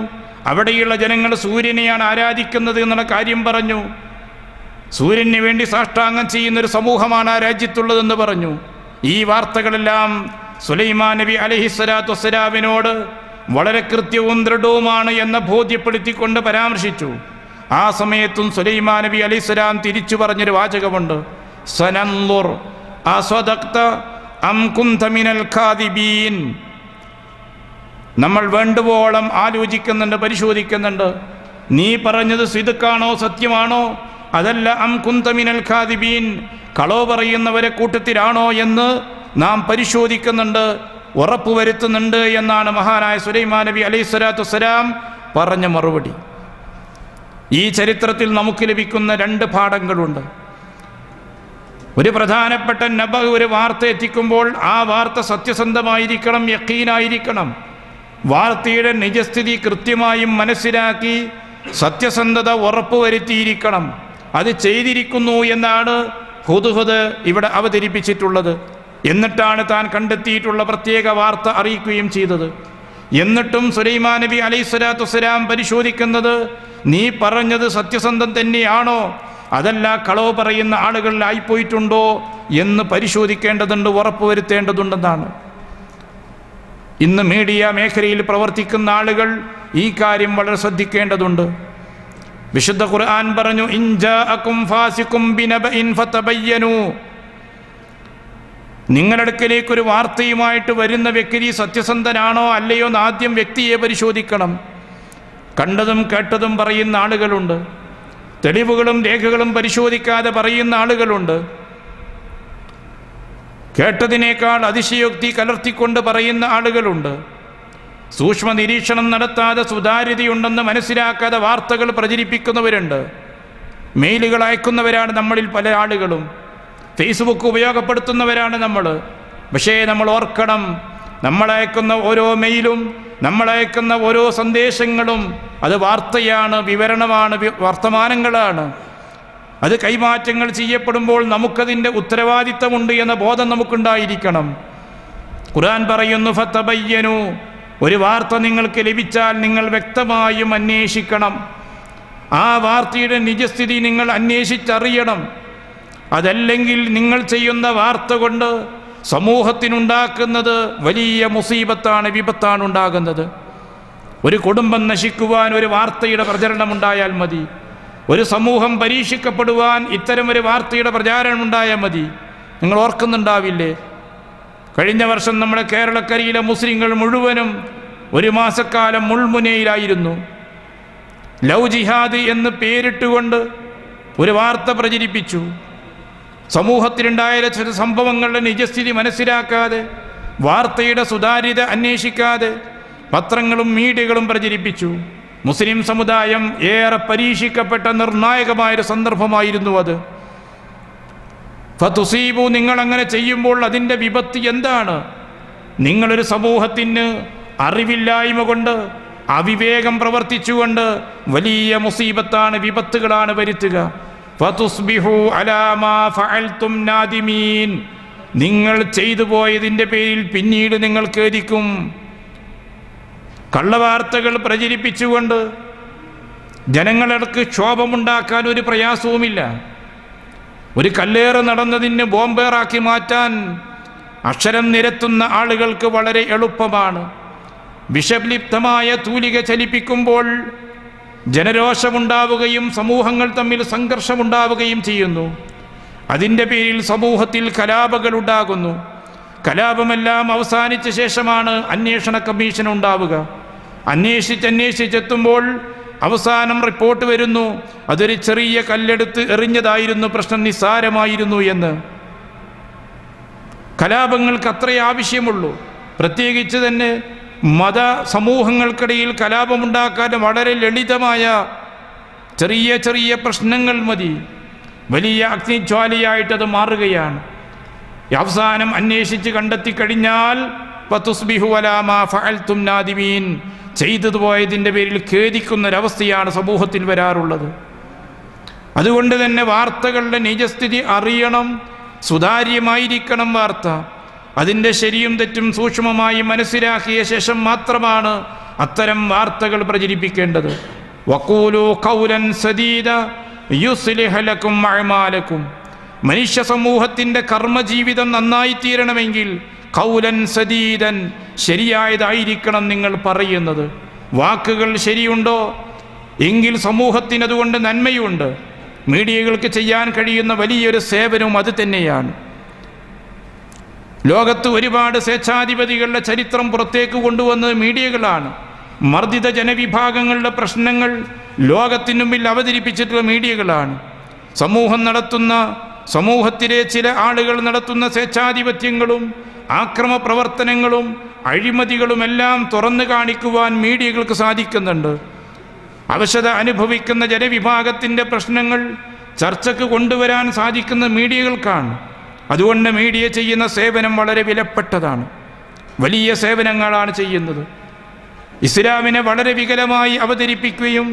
അവിടെയുള്ള ജനങ്ങൾ സൂര്യനെയാണ് ആരാധിക്കുന്നത് എന്നുള്ള കാര്യം പറഞ്ഞു. സൂര്യന് വേണ്ടി സാഷ്ടാംഗം ചെയ്യുന്നൊരു സമൂഹമാണ് ആ രാജ്യത്തുള്ളതെന്ന് പറഞ്ഞു. ഈ വാർത്തകളെല്ലാം സുലൈമാൻ നബി അലൈഹി സ്വലാത്തു വസ്സലാമിനോട് വളരെ കൃത്യവും ദൃഢവുമാണ് എന്ന് ബോധ്യപ്പെടുത്തിക്കൊണ്ട് പരാമർശിച്ചു. ആ സമയത്തും സുലൈമാൻ നബി അലൈഹി സ്വലാം തിരിച്ചു പറഞ്ഞൊരു വാചകമുണ്ട്, സനൻദുർ അസ്വദഖ്ത അം കുന്ത മിനൽ കാദിബീൻ. നമ്മൾ വേണ്ടുവോളം ആലോചിക്കുന്നുണ്ട്, പരിശോധിക്കുന്നുണ്ട്. നീ പറഞ്ഞത് സിദ്ഖാണോ, സത്യമാണോ, അതല്ല അം കുന്ത മിനൽ കാദിബീൻ, കളവ് പറയുന്നവരെ കൂട്ടത്തിലാണോ എന്ന് നാം പരിശോധിക്കുന്നുണ്ട്, ഉറപ്പുവരുത്തുന്നുണ്ട് എന്നാണ് മഹാനായ സുലൈമാൻ നബി അലൈഹി സ്വലാത്തു വസ്സലാം പറഞ്ഞ മറുപടി. ഈ ചരിത്രത്തിൽ നമുക്ക് ലഭിക്കുന്ന രണ്ട് പാഠങ്ങളുണ്ട്. ഒരു പ്രധാനപ്പെട്ട ഒരു വാർത്ത എത്തിക്കുമ്പോൾ ആ വാർത്ത സത്യസന്ധമായിരിക്കണം, യഖീനായിരിക്കണം. വാർത്തയുടെ നിജസ്ഥിതി കൃത്യമായും മനസ്സിലാക്കി സത്യസന്ധത ഉറപ്പുവരുത്തിയിരിക്കണം. അത് ചെയ്തിരിക്കുന്നു എന്നാണ് ഹുദ്ഹുദ് ഇവിടെ അവതരിപ്പിച്ചിട്ടുള്ളത്. എന്നിട്ടാണ് താൻ കണ്ടെത്തിയിട്ടുള്ള പ്രത്യേക വാർത്ത അറിയിക്കുകയും ചെയ്തത്. എന്നിട്ടും സുലൈമാൻ നബി അലൈഹി സ്വലാത്തു വസ്സലാം പരിശോധിക്കുന്നത്, നീ പറഞ്ഞത് സത്യസന്ധം തന്നെയാണോ, അതല്ല കളവ് പറയുന്ന ആളുകളിലായിപ്പോയിട്ടുണ്ടോ എന്ന് പരിശോധിക്കേണ്ടതുണ്ട്, ഉറപ്പുവരുത്തേണ്ടതുണ്ടെന്നാണ്. ഇന്ന് മീഡിയ മേഖലയിൽ പ്രവർത്തിക്കുന്ന ആളുകൾ ഈ കാര്യം വളരെ ശ്രദ്ധിക്കേണ്ടതുണ്ട്. വിശുദ്ധ ഖുർആൻ പറഞ്ഞു, ഇൻ ജാഅകും ഫാസിഖും ബിനബഇൻ ഫതബയ്യനു. നിങ്ങളുടെ അടുക്കലേക്കൊരു വാർത്തയുമായിട്ട് വരുന്ന വ്യക്തി സത്യസന്ധനാണോ അല്ലയോ എന്ന് ആദ്യം വ്യക്തിയെ പരിശോധിക്കണം. കണ്ടതും കേട്ടതും പറയുന്ന ആളുകളുണ്ട്, തെളിവുകളും രേഖകളും പരിശോധിക്കാതെ പറയുന്ന ആളുകളുണ്ട്, കേട്ടതിനേക്കാൾ അതിശയോക്തി കലർത്തിക്കൊണ്ട് പറയുന്ന ആളുകളുണ്ട്, സൂക്ഷ്മ നിരീക്ഷണം നടത്താതെ സുതാര്യതയുണ്ടെന്ന് മനസ്സിലാക്കാതെ വാർത്തകൾ പ്രചരിപ്പിക്കുന്നവരുണ്ട്. മെയിലുകൾ അയക്കുന്നവരാണ് നമ്മളിൽ പല ആളുകളും, ഫേസ്ബുക്ക് ഉപയോഗപ്പെടുത്തുന്നവരാണ് നമ്മൾ. പക്ഷേ നമ്മൾ ഓർക്കണം, നമ്മളയക്കുന്ന ഓരോ മെയിലും, നമ്മളയക്കുന്ന ഓരോ സന്ദേശങ്ങളും അത് വാർത്തയാണ്, വിവരണമാണ്, വർത്തമാനങ്ങളാണ്. അത് കൈമാറ്റങ്ങൾ ചെയ്യപ്പെടുമ്പോൾ നമുക്കതിൻ്റെ ഉത്തരവാദിത്തമുണ്ട് എന്ന ബോധം നമുക്കുണ്ടായിരിക്കണം. ഖുർആൻ പറയുന്നു, ഫതബയ്യനു, ഒരു വാർത്ത നിങ്ങൾക്ക് ലഭിച്ചാൽ നിങ്ങൾ വ്യക്തമായും അന്വേഷിക്കണം. ആ വാർത്തയുടെ നിജസ്ഥിതി നിങ്ങൾ അന്വേഷിച്ചറിയണം. അതല്ലെങ്കിൽ നിങ്ങൾ ചെയ്യുന്ന വാർത്ത കൊണ്ട് സമൂഹത്തിനുണ്ടാക്കുന്നത് വലിയ മുസീബത്താണ്, വിപത്താണ് ഉണ്ടാകുന്നത്. ഒരു കുടുംബം നശിക്കുവാൻ ഒരു വാർത്തയുടെ പ്രചരണമുണ്ടായാൽ മതി. ഒരു സമൂഹം പരീക്ഷിക്കപ്പെടുവാൻ ഇത്തരം ഒരു വാർത്തയുടെ പ്രചാരണമുണ്ടായാൽ മതി. നിങ്ങൾ ഓർക്കുന്നുണ്ടാവില്ലേ, കഴിഞ്ഞ വർഷം നമ്മുടെ കേരളക്കരയിലെ മുസ്ലിങ്ങൾ മുഴുവനും ഒരു മാസക്കാലം മുൾമുനയിലായിരുന്നു. ലവ് ജിഹാദ് എന്ന് പേരിട്ടുകൊണ്ട് ഒരു വാർത്ത പ്രചരിപ്പിച്ചു. സമൂഹത്തിലുണ്ടായ ചില സംഭവങ്ങളുടെ നിജസ്ഥിതി മനസ്സിലാക്കാതെ, വാർത്തയുടെ സുതാര്യത അന്വേഷിക്കാതെ പത്രങ്ങളും മീഡിയകളും പ്രചരിപ്പിച്ചു. മുസ്ലിം സമുദായം ഏറെ പരീക്ഷിക്കപ്പെട്ട നിർണായകമായൊരു സന്ദർഭമായിരുന്നു അത്. ഫതുസീബു, നിങ്ങളങ്ങനെ ചെയ്യുമ്പോൾ അതിൻ്റെ വിപത്ത് എന്താണ്? നിങ്ങളൊരു സമൂഹത്തിന് അറിവില്ലായ്മ കൊണ്ട്, അവിവേകം പ്രവർത്തിച്ചുകൊണ്ട് വലിയ മുസീബത്താണ്, വിപത്തുകളാണ് വരുത്തുക. ഫതുസ്ബിഹു അലാ മാ ഫഅൽതും നാദിമീൻ, നിങ്ങൾ ചെയ്തു പോയതിൻ്റെ പേരിൽ പിന്നീട് നിങ്ങൾ ഖേദിക്കും. കള്ളവാർത്തകൾ പ്രചരിപ്പിച്ചുകൊണ്ട് ജനങ്ങൾക്ക് ക്ഷോഭമുണ്ടാക്കാൻ ഒരു പ്രയാസവുമില്ല. ഒരു കല്ലേറ് നടന്നതിന് ബോംബേറാക്കി മാറ്റാൻ അക്ഷരം നിരത്തുന്ന ആളുകൾക്ക് വളരെ എളുപ്പമാണ്. വിഷലിപ്തമായ തൂലിക ചലിപ്പിക്കുമ്പോൾ ജനരോഷമുണ്ടാവുകയും സമൂഹങ്ങൾ തമ്മിൽ സംഘർഷമുണ്ടാവുകയും ചെയ്യുന്നു. അതിൻ്റെ പേരിൽ സമൂഹത്തിൽ കലാപങ്ങൾ ഉണ്ടാകുന്നു. കലാപമെല്ലാം അവസാനിച്ച ശേഷമാണ് അന്വേഷണ കമ്മീഷൻ ഉണ്ടാവുക. അന്വേഷിച്ചെത്തുമ്പോൾ അവസാനം റിപ്പോർട്ട് വരുന്നു, അതൊരു ചെറിയ കല്ലെടുത്ത് എറിഞ്ഞതായിരുന്നു, പ്രശ്നം നിസ്സാരമായിരുന്നു എന്ന്. കലാപങ്ങൾക്ക് അത്രേ ആവശ്യമുള്ളൂ. പ്രത്യേകിച്ച് തന്നെ മത സമൂഹങ്ങൾക്കിടയിൽ കലാപമുണ്ടാക്കാൻ വളരെ ലളിതമായ ചെറിയ ചെറിയ പ്രശ്നങ്ങൾ മതി, വലിയ അഗ്നിജ്വാലയായിട്ടത് മാറുകയാണ്. അവസാനം അന്വേഷിച്ച് കണ്ടെത്തിക്കഴിഞ്ഞാൽ ഫതുസ്ബിഹു അലാ മാ ഫഅൽതും നാദിമീൻ, ചെയ്തതുപോയതിൻ്റെ പേരിൽ ഖേദിക്കുന്നൊരവസ്ഥയാണ് സമൂഹത്തിൽ വരാറുള്ളത്. അതുകൊണ്ട് തന്നെ വാർത്തകളുടെ നിജസ്ഥിതി അറിയണം, സുതാര്യമായിരിക്കണം വാർത്ത. അതിൻ്റെ ശരിയും തെറ്റും സൂക്ഷ്മമായി മനസ്സിലാക്കിയ ശേഷം മാത്രമാണ് അത്തരം വാർത്തകൾ പ്രചരിപ്പിക്കേണ്ടത്. വഖൂലു ഖൗലൻ സദീദ യുസ്ലിഹ് ലക്കും അഅമാലക്കും, മനുഷ്യ സമൂഹത്തിൻ്റെ കർമ്മജീവിതം നന്നായിത്തീരണമെങ്കിൽ ഖൗലൻ സദീദൻ, ശരിയായതായിരിക്കണം നിങ്ങൾ പറയുന്നത്. വാക്കുകൾ ശരിയുണ്ടോ എങ്കിൽ സമൂഹത്തിന് അതുകൊണ്ട് നന്മയുണ്ട്. മീഡിയകൾക്ക് ചെയ്യാൻ കഴിയുന്ന വലിയൊരു സേവനവും അത് തന്നെയാണ്. ലോകത്ത് ഒരുപാട് സ്വേച്ഛാധിപതികളുടെ ചരിത്രം പുറത്തേക്ക് കൊണ്ടുവന്നത് മീഡിയകളാണ്. മർദ്ദിത ജനവിഭാഗങ്ങളുടെ പ്രശ്നങ്ങൾ ലോകത്തിനു മുമ്പിൽ അവതരിപ്പിച്ചിട്ടുള്ള മീഡിയകളാണ്. സമൂഹത്തിലെ ചില ആളുകൾ നടത്തുന്ന സ്വേച്ഛാധിപത്യങ്ങളും ആക്രമ പ്രവർത്തനങ്ങളും അഴിമതികളുമെല്ലാം തുറന്നു കാണിക്കുവാൻ മീഡിയകൾക്ക് സാധിക്കുന്നുണ്ട്. അവശത അനുഭവിക്കുന്ന ജനവിഭാഗത്തിൻ്റെ പ്രശ്നങ്ങൾ ചർച്ചയ്ക്ക് കൊണ്ടുവരാൻ സാധിക്കുന്ന മീഡിയകൾക്കാണ്. അതുകൊണ്ട് മീഡിയ ചെയ്യുന്ന സേവനം വളരെ വിലപ്പെട്ടതാണ്, വലിയ സേവനങ്ങളാണ് ചെയ്യുന്നത്. ഇസ്ലാമിനെ വളരെ വികലമായി അവതരിപ്പിക്കുകയും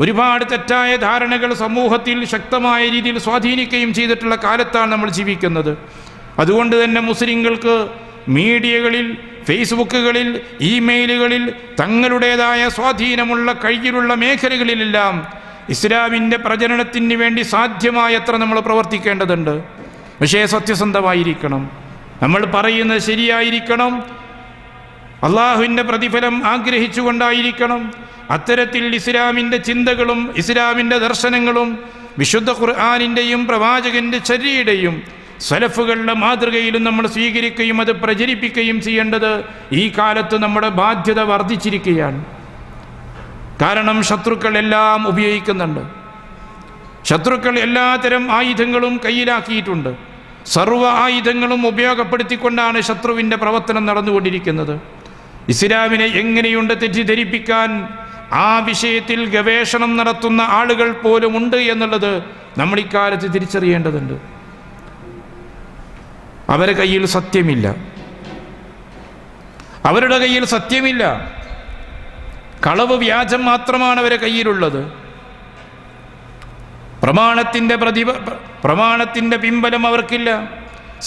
ഒരുപാട് തെറ്റായ ധാരണകൾ സമൂഹത്തിൽ ശക്തമായ രീതിയിൽ സ്വാധീനിക്കുകയും ചെയ്തിട്ടുള്ള കാലത്താണ് നമ്മൾ ജീവിക്കുന്നത്. അതുകൊണ്ട് തന്നെ മുസ്ലിങ്ങൾക്ക് മീഡിയകളിൽ, ഫേസ്ബുക്കുകളിൽ, ഇമെയിലുകളിൽ തങ്ങളുടേതായ സ്വാധീനമുള്ള കയ്യിലുള്ള മേഖലകളിലെല്ലാം ഇസ്ലാമിൻ്റെ പ്രചരണത്തിന് വേണ്ടി സാധ്യമായത്ര നമ്മൾ പ്രവർത്തിക്കേണ്ടതുണ്ട്. പക്ഷേ സത്യസന്ധമായിരിക്കണം, നമ്മൾ പറയുന്നത് ശരിയായിരിക്കണം, അള്ളാഹുവിൻ്റെ പ്രതിഫലം ആഗ്രഹിച്ചുകൊണ്ടായിരിക്കണം. അത്തരത്തിൽ ഇസ്ലാമിൻ്റെ ചിന്തകളും ഇസ്ലാമിൻ്റെ ദർശനങ്ങളും വിശുദ്ധ ഖുർആനിൻ്റെയും പ്രവാചകൻ്റെ ചര്യയുടെയും സലഫുകളുടെ മാതൃകയിലും നമ്മൾ സ്വീകരിക്കുകയും അത് പ്രചരിപ്പിക്കുകയും ചെയ്യേണ്ടത് ഈ കാലത്ത് നമ്മുടെ ബാധ്യത വർദ്ധിച്ചിരിക്കുകയാണ്. കാരണം ശത്രുക്കൾ എല്ലാം ഉപയോഗിക്കുന്നുണ്ട്. ശത്രുക്കൾ എല്ലാത്തരം ആയുധങ്ങളും കയ്യിലാക്കിയിട്ടുണ്ട്. സർവ്വ ആയുധങ്ങളും ഉപയോഗപ്പെടുത്തിക്കൊണ്ടാണ് ശത്രുവിൻ്റെ പ്രവർത്തനം നടന്നുകൊണ്ടിരിക്കുന്നത്. ഇസ്ലാമിനെ എങ്ങനെയുണ്ട് തെറ്റിദ്ധരിപ്പിക്കാൻ ആ വിഷയത്തിൽ ഗവേഷണം നടത്തുന്ന ആളുകൾ പോലും ഉണ്ട് എന്നുള്ളത് നമ്മൾ ഇക്കാലത്ത് തിരിച്ചറിയേണ്ടതുണ്ട്. അവരുടെ കയ്യിൽ സത്യമില്ല, അവരുടെ കയ്യിൽ സത്യമില്ല, കളവ് വ്യാജം മാത്രമാണ് അവരുടെ കയ്യിലുള്ളത്. പ്രമാണത്തിൻ്റെ പിൻബലം അവർക്കില്ല,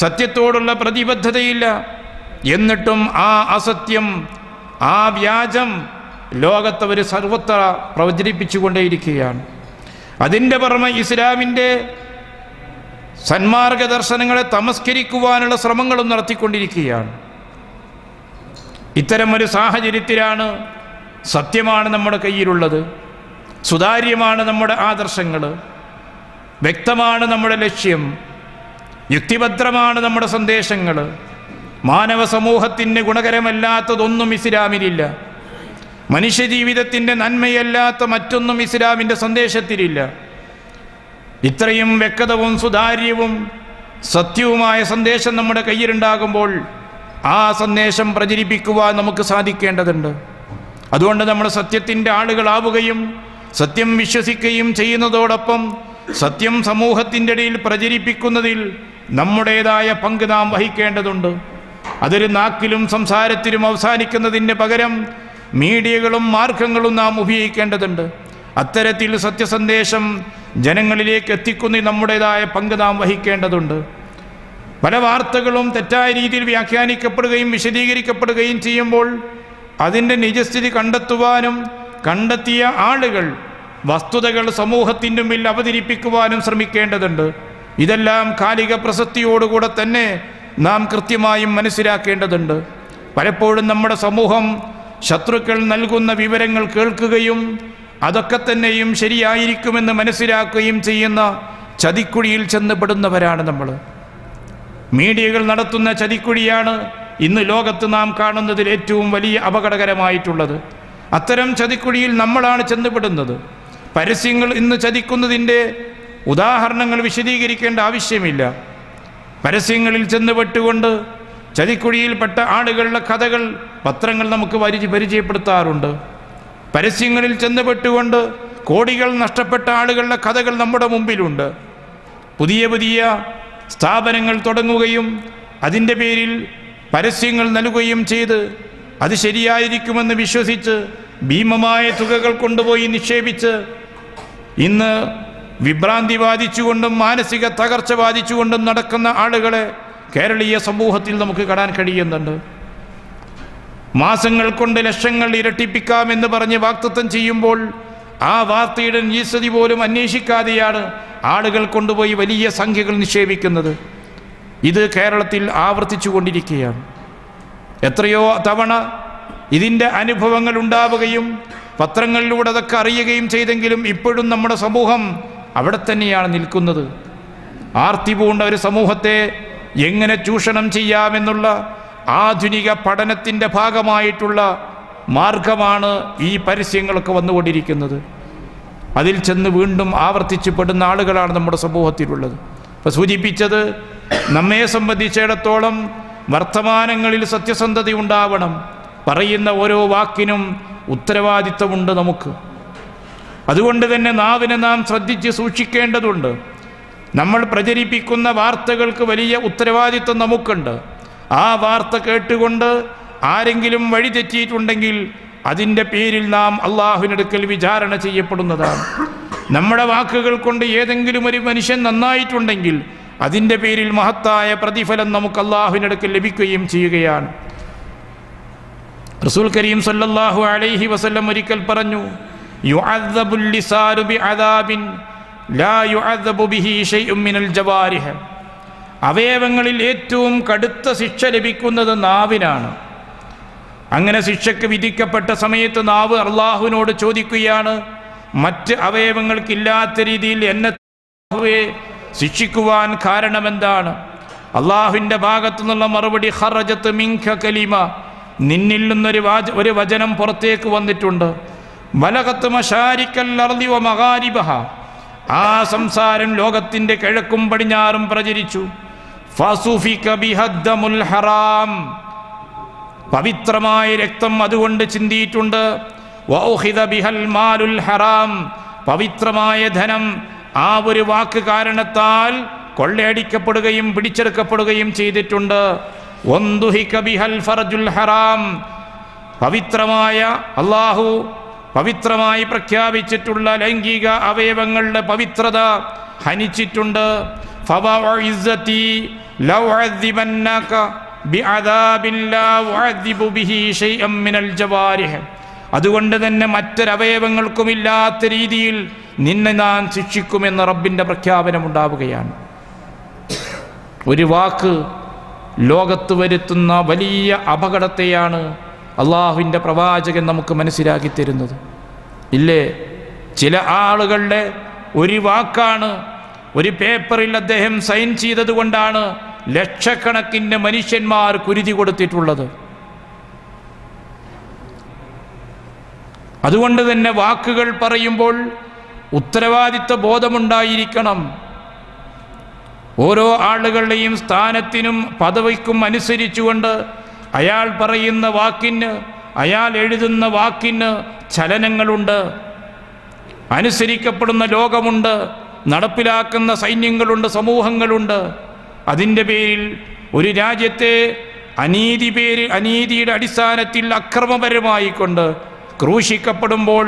സത്യത്തോടുള്ള പ്രതിബദ്ധതയില്ല. എന്നിട്ടും ആ അസത്യം, ആ വ്യാജം ലോകത്തവർ സർവത്ര പ്രചരിപ്പിച്ചുകൊണ്ടേയിരിക്കുകയാണ്. അതിൻ്റെ പുറമെ ഇസ്ലാമിൻ്റെ സന്മാർഗ ദർശനങ്ങളെ തമസ്കരിക്കുവാനുള്ള ശ്രമങ്ങളും നടത്തിക്കൊണ്ടിരിക്കുകയാണ്. ഇത്തരമൊരു സാഹചര്യത്തിലാണ് സത്യമാണ് നമ്മുടെ കയ്യിലുള്ളത്, സുതാര്യമാണ് നമ്മുടെ ആദർശങ്ങൾ, വ്യക്തമാണ് നമ്മുടെ ലക്ഷ്യം, യുക്തിഭദ്രമാണ് നമ്മുടെ സന്ദേശങ്ങൾ. മാനവ സമൂഹത്തിന് ഗുണകരമല്ലാത്തതൊന്നും ഇസ്ലാമിലില്ല. മനുഷ്യജീവിതത്തിൻ്റെ നന്മയല്ലാത്ത മറ്റൊന്നും ഇസ്ലാമിൻ്റെ സന്ദേശത്തിലില്ല. ഇത്രയും വ്യക്തവും സുതാര്യവും സത്യവുമായ സന്ദേശം നമ്മുടെ കയ്യിലുണ്ടാകുമ്പോൾ ആ സന്ദേശം പ്രചരിപ്പിക്കുവാൻ നമുക്ക് സാധിക്കേണ്ടതുണ്ട്. അതുകൊണ്ട് നമ്മൾ സത്യത്തിൻ്റെ ആളുകളാവുകയും സത്യം വിശ്വസിക്കുകയും ചെയ്യുന്നതോടൊപ്പം സത്യം സമൂഹത്തിൻ്റെ ഇടയിൽ പ്രചരിപ്പിക്കുന്നതിൽ നമ്മുടേതായ പങ്ക് നാം വഹിക്കേണ്ടതുണ്ട്. അതൊരു നാക്കിലും സംസാരത്തിലും അവസാനിക്കുന്നതിന് പകരം മീഡിയകളും മാർഗങ്ങളും നാം ഉപയോഗിക്കേണ്ടതുണ്ട്. അത്തരത്തിൽ സത്യസന്ദേശം ജനങ്ങളിലേക്ക് എത്തിക്കുന്നതിൽ നമ്മുടേതായ പങ്ക് നാം വഹിക്കേണ്ടതുണ്ട്. പല വാർത്തകളും തെറ്റായ രീതിയിൽ വ്യാഖ്യാനിക്കപ്പെടുകയും വിശദീകരിക്കപ്പെടുകയും ചെയ്യുമ്പോൾ അതിൻ്റെ നിജസ്ഥിതി കണ്ടെത്തുവാനും കണ്ടെത്തിയ ആളുകൾ വസ്തുതകൾ സമൂഹത്തിൻ്റെ മുമ്പിൽ അവതരിപ്പിക്കുവാനും ശ്രമിക്കേണ്ടതുണ്ട്. ഇതെല്ലാം കാലിക പ്രസക്തിയോടുകൂടെ തന്നെ നാം കൃത്യമായും മനസ്സിലാക്കേണ്ടതുണ്ട്. പലപ്പോഴും നമ്മുടെ സമൂഹം ശത്രുക്കൾ നൽകുന്ന വിവരങ്ങൾ കേൾക്കുകയും അതൊക്കെ തന്നെയും ശരിയായിരിക്കുമെന്ന് മനസ്സിലാക്കുകയും ചെയ്യുന്ന ചതിക്കുഴിയിൽ ചെന്നപ്പെടുന്നവരാണ് നമ്മൾ. മീഡിയകൾ നടത്തുന്ന ചതിക്കുഴിയാണ് ഇന്ന് ലോകത്ത് നാം കാണുന്നതിൽ ഏറ്റവും വലിയ അപകടകരമായിട്ടുള്ളത്. അത്തരം ചതിക്കുഴിയിൽ നമ്മളാണ് ചെന്നപ്പെടുന്നത്. പരസ്യങ്ങൾ ഇന്ന് ചതിക്കുന്നതിൻ്റെ ഉദാഹരണങ്ങൾ വിശദീകരിക്കേണ്ട ആവശ്യമില്ല. പരസ്യങ്ങളിൽ ചെന്നുപെട്ടുകൊണ്ട് ചതിക്കുഴിയിൽപ്പെട്ട ആളുകളുടെ കഥകൾ പത്രങ്ങൾ നമുക്ക് പരിചയപ്പെടുത്താറുണ്ട്. പരസ്യങ്ങളിൽ ചെന്നുപെട്ടുകൊണ്ട് കോടികൾ നഷ്ടപ്പെട്ട ആളുകളുടെ കഥകൾ നമ്മുടെ മുമ്പിലുണ്ട്. പുതിയ പുതിയ സ്ഥാപനങ്ങൾ തുടങ്ങുകയും അതിൻ്റെ പേരിൽ പരസ്യങ്ങൾ നൽകുകയും ചെയ്ത് അത് ശരിയായിരിക്കുമെന്ന് വിശ്വസിച്ച് ഭീമമായ തുകകൾ കൊണ്ടുപോയി നിക്ഷേപിച്ച് ഇന്ന് വിഭ്രാന്തി ബാധിച്ചുകൊണ്ടും മാനസിക തകർച്ച ബാധിച്ചുകൊണ്ടും നടക്കുന്ന ആളുകളെ കേരളീയ സമൂഹത്തിൽ നമുക്ക് കാണാൻ കഴിയുന്നുണ്ട്. മാസങ്ങൾ കൊണ്ട് ലക്ഷങ്ങൾ ഇരട്ടിപ്പിക്കാമെന്ന് പറഞ്ഞ് വാഗ്ദത്തം ചെയ്യുമ്പോൾ ആ വാർത്തയുടെ നിജസ്ഥിതി പോലും അന്വേഷിക്കാതെയാണ് ആളുകൾ കൊണ്ടുപോയി വലിയ സംഖ്യകൾ നിക്ഷേപിക്കുന്നത്. ഇത് കേരളത്തിൽ ആവർത്തിച്ചു കൊണ്ടിരിക്കുകയാണ്. എത്രയോ തവണ ഇതിൻ്റെ അനുഭവങ്ങൾ ഉണ്ടാവുകയും പത്രങ്ങളിലൂടെ അതൊക്കെ അറിയുകയും ചെയ്തെങ്കിലും ഇപ്പോഴും നമ്മുടെ സമൂഹം അവിടെ തന്നെയാണ് നിൽക്കുന്നത്. ആർത്തി പൂണ്ട ഒരു സമൂഹത്തെ എങ്ങനെ ചൂഷണം ചെയ്യാമെന്നുള്ള ആധുനിക പഠനത്തിൻ്റെ ഭാഗമായിട്ടുള്ള മാർഗമാണ് ഈ പരസ്യങ്ങളൊക്കെ വന്നുകൊണ്ടിരിക്കുന്നത്. അതിൽ ചെന്ന് വീണ്ടും ആവർത്തിച്ച് പെടുന്ന ആളുകളാണ് നമ്മുടെ സമൂഹത്തിലുള്ളത്. ഇപ്പോൾ സൂചിപ്പിച്ചത്, നമ്മെ സംബന്ധിച്ചിടത്തോളം വർത്തമാനങ്ങളിൽ സത്യസന്ധത ഉണ്ടാവണം. പറയുന്ന ഓരോ വാക്കിനും ഉത്തരവാദിത്വമുണ്ട് നമുക്ക്. അതുകൊണ്ട് തന്നെ നാവിനെ നാം ശ്രദ്ധിച്ച് സൂക്ഷിക്കേണ്ടതുണ്ട്. നമ്മൾ പ്രചരിപ്പിക്കുന്ന വാർത്തകൾക്ക് വലിയ ഉത്തരവാദിത്വം നമുക്കുണ്ട്. ആ വാർത്ത കേട്ടുകൊണ്ട് ആരെങ്കിലും വഴിതെറ്റിയിട്ടുണ്ടെങ്കിൽ അതിൻ്റെ പേരിൽ നാം അള്ളാഹുവിനടുക്കൽ വിചാരണ ചെയ്യപ്പെടുന്നതാണ്. നമ്മുടെ വാക്കുകൾ കൊണ്ട് ഏതെങ്കിലും ഒരു മനുഷ്യൻ നന്നായിട്ടുണ്ടെങ്കിൽ അതിൻ്റെ പേരിൽ മഹത്തായ പ്രതിഫലം നമുക്ക് അള്ളാഹുവിനടുക്കൽ ലഭിക്കുകയും ചെയ്യുകയാണ്. റസൂൽ കരീം സല്ലല്ലാഹു അലൈഹി വസല്ലം ഒരിക്കൽ പറഞ്ഞു, യുഅദ്ദബുൽ ലിസാനു ബിഅദാബിൻ ലാ യുഅദ്ദബു ബിഹി ശൈഉം മിനൽ ജവാരിഹ്. അവയവങ്ങളിൽ ഏറ്റവും കടുത്ത ശിക്ഷ ലഭിക്കുന്നത് നാവിനാണ്. അങ്ങനെ ശിക്ഷയ്ക്ക് വിധിക്കപ്പെട്ട സമയത്ത് നാവ് അള്ളാഹുവിനോട് ചോദിക്കുകയാണ്, മറ്റ് അവയവങ്ങൾക്കില്ലാത്ത രീതിയിൽ എന്നെ ശിക്ഷിക്കുവാൻ കാരണമെന്താണ്? അള്ളാഹുവിൻ്റെ ഭാഗത്തു നിന്നുള്ള മറുപടി, ഖറജത്ത് മിൻക കലിമ, നിന്നിൽ നിന്നൊരു വചനം പുറത്തേക്ക് വന്നിട്ടുണ്ട്. ബലഗത്ത് മശാരിക്കൽ അർളി വ മഗാരിബഹ, ആ സംസാരം ലോകത്തിൻ്റെ കിഴക്കും പടിഞ്ഞാറും പ്രചരിച്ചു. ഫസുഫിക ബിഹദ്ദമുൽ ഹറാം, പവിത്രമായ രക്തം അതുകൊണ്ട് ചിന്തിയിട്ടുണ്ട്. വഉഖിദ ബിഹൽ മാലുൽ ഹറാം, പവിത്രമായ ധനം ആ ഒരു വാക്ക് കാരണത്താൽ കൊള്ളയടിക്കപ്പെടുകയും പിടിച്ചെടുക്കപ്പെടുകയും ചെയ്തിട്ടുണ്ട്. വന്ദുഹിക ബിഹൽ ഫർജുൽ ഹറാം, പവിത്രമായ അള്ളാഹു പവിത്രമായി പ്രഖ്യാപിച്ചിട്ടുള്ള ലൈംഗിക അവയവങ്ങളുടെ പവിത്രത ഹനിച്ചിട്ടുണ്ട്. ഫവഇസ്സതി ലൗ അദിബന്നക ബിഅദാബിൻ ലാ ഉഅദിബു ബിഹി ശൈഅൻ മിനൽ ജവാരിഹ്. അതുകൊണ്ട് തന്നെ മറ്റൊരവയവങ്ങൾക്കുമില്ലാത്ത രീതിയിൽ നിന്നെ ഞാൻ ശിക്ഷിക്കുമെന്ന് റബ്ബിൻ്റെ പ്രഖ്യാപനമുണ്ടാവുകയാണ്. ഒരു വാക്ക് ലോകത്ത് വരുത്തുന്ന വലിയ അപകടത്തെയാണ് അള്ളാഹുവിൻ്റെ പ്രവാചകൻ നമുക്ക് മനസ്സിലാക്കി തരുന്നത്. ഇല്ലേ, ചില ആളുകളുടെ ഒരു വാക്കാണ്, ഒരു പേപ്പറിൽ അദ്ദേഹം സൈൻ ചെയ്തതുകൊണ്ടാണ് ലക്ഷക്കണക്കിന് മനുഷ്യന്മാർ കുരുതി കൊടുത്തിട്ടുള്ളത്. അതുകൊണ്ട് തന്നെ വാക്കുകൾ പറയുമ്പോൾ ഉത്തരവാദിത്വ ബോധമുണ്ടായിരിക്കണം. ഓരോ ആളുകളുടെയും സ്ഥാനത്തിനും പദവിക്കും അനുസരിച്ചുകൊണ്ട് അയാൾ പറയുന്ന വാക്കിന്, അയാൾ എഴുതുന്ന വാക്കിന് ചലനങ്ങളുണ്ട്, അനുസരിക്കപ്പെടുന്ന ലോകമുണ്ട്, നടപ്പിലാക്കുന്ന സൈന്യങ്ങളുണ്ട്, സമൂഹങ്ങളുണ്ട്. അതിൻ്റെ പേരിൽ ഒരു രാജ്യത്തെ അനീതിയുടെ അടിസ്ഥാനത്തിൽ അക്രമപരമായി കൊണ്ട് ക്രൂശിക്കപ്പെടുമ്പോൾ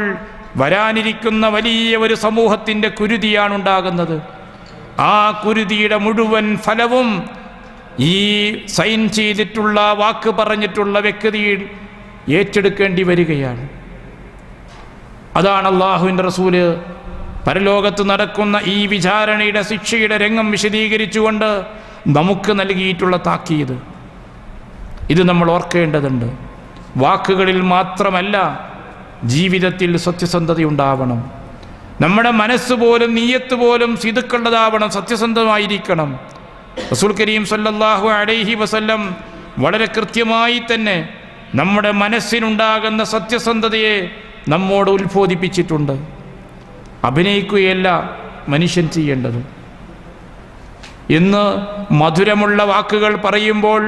വരാനിരിക്കുന്ന വലിയ ഒരു സമൂഹത്തിൻ്റെ കുരുതിയാണ് ഉണ്ടാകുന്നത്. ആ കുരുതിയുടെ മുഴുവൻ ഫലവും ഈ സൈൻ ചെയ്തിട്ടുള്ള, വാക്ക് പറഞ്ഞിട്ടുള്ള വ്യക്തിയിൽ ഏറ്റെടുക്കേണ്ടി വരികയാണ്. അതാണ് അള്ളാഹുവിൻ്റെ റസൂല് പരലോകത്ത് നടക്കുന്ന ഈ വിചാരണയുടെ ശിക്ഷയുടെ രംഗം വിശദീകരിച്ചുകൊണ്ട് നമുക്ക് നൽകിയിട്ടുള്ള താക്കീത്. ഇത് നമ്മൾ ഓർക്കേണ്ടതുണ്ട്. വാക്കുകളിൽ മാത്രമല്ല, ജീവിതത്തിൽ സത്യസന്ധത ഉണ്ടാവണം. നമ്മുടെ മനസ്സ് പോലും നീയത്ത് പോലും സിദ്ഖുള്ളതാവണം, സത്യസന്ധമായിരിക്കണം. റസൂൽ കരീം സല്ലല്ലാഹു അലൈഹി വസല്ലം വളരെ കൃത്യമായി തന്നെ നമ്മുടെ മനസ്സിനുണ്ടാകുന്ന സത്യസന്ധതയെ നമ്മോട് ഉത്ബോധിപ്പിച്ചിട്ടുണ്ട്. അഭിനയിക്കുകയല്ല മനുഷ്യൻ ചെയ്യേണ്ടത്. ഇന്ന് മധുരമുള്ള വാക്കുകൾ പറയുമ്പോൾ,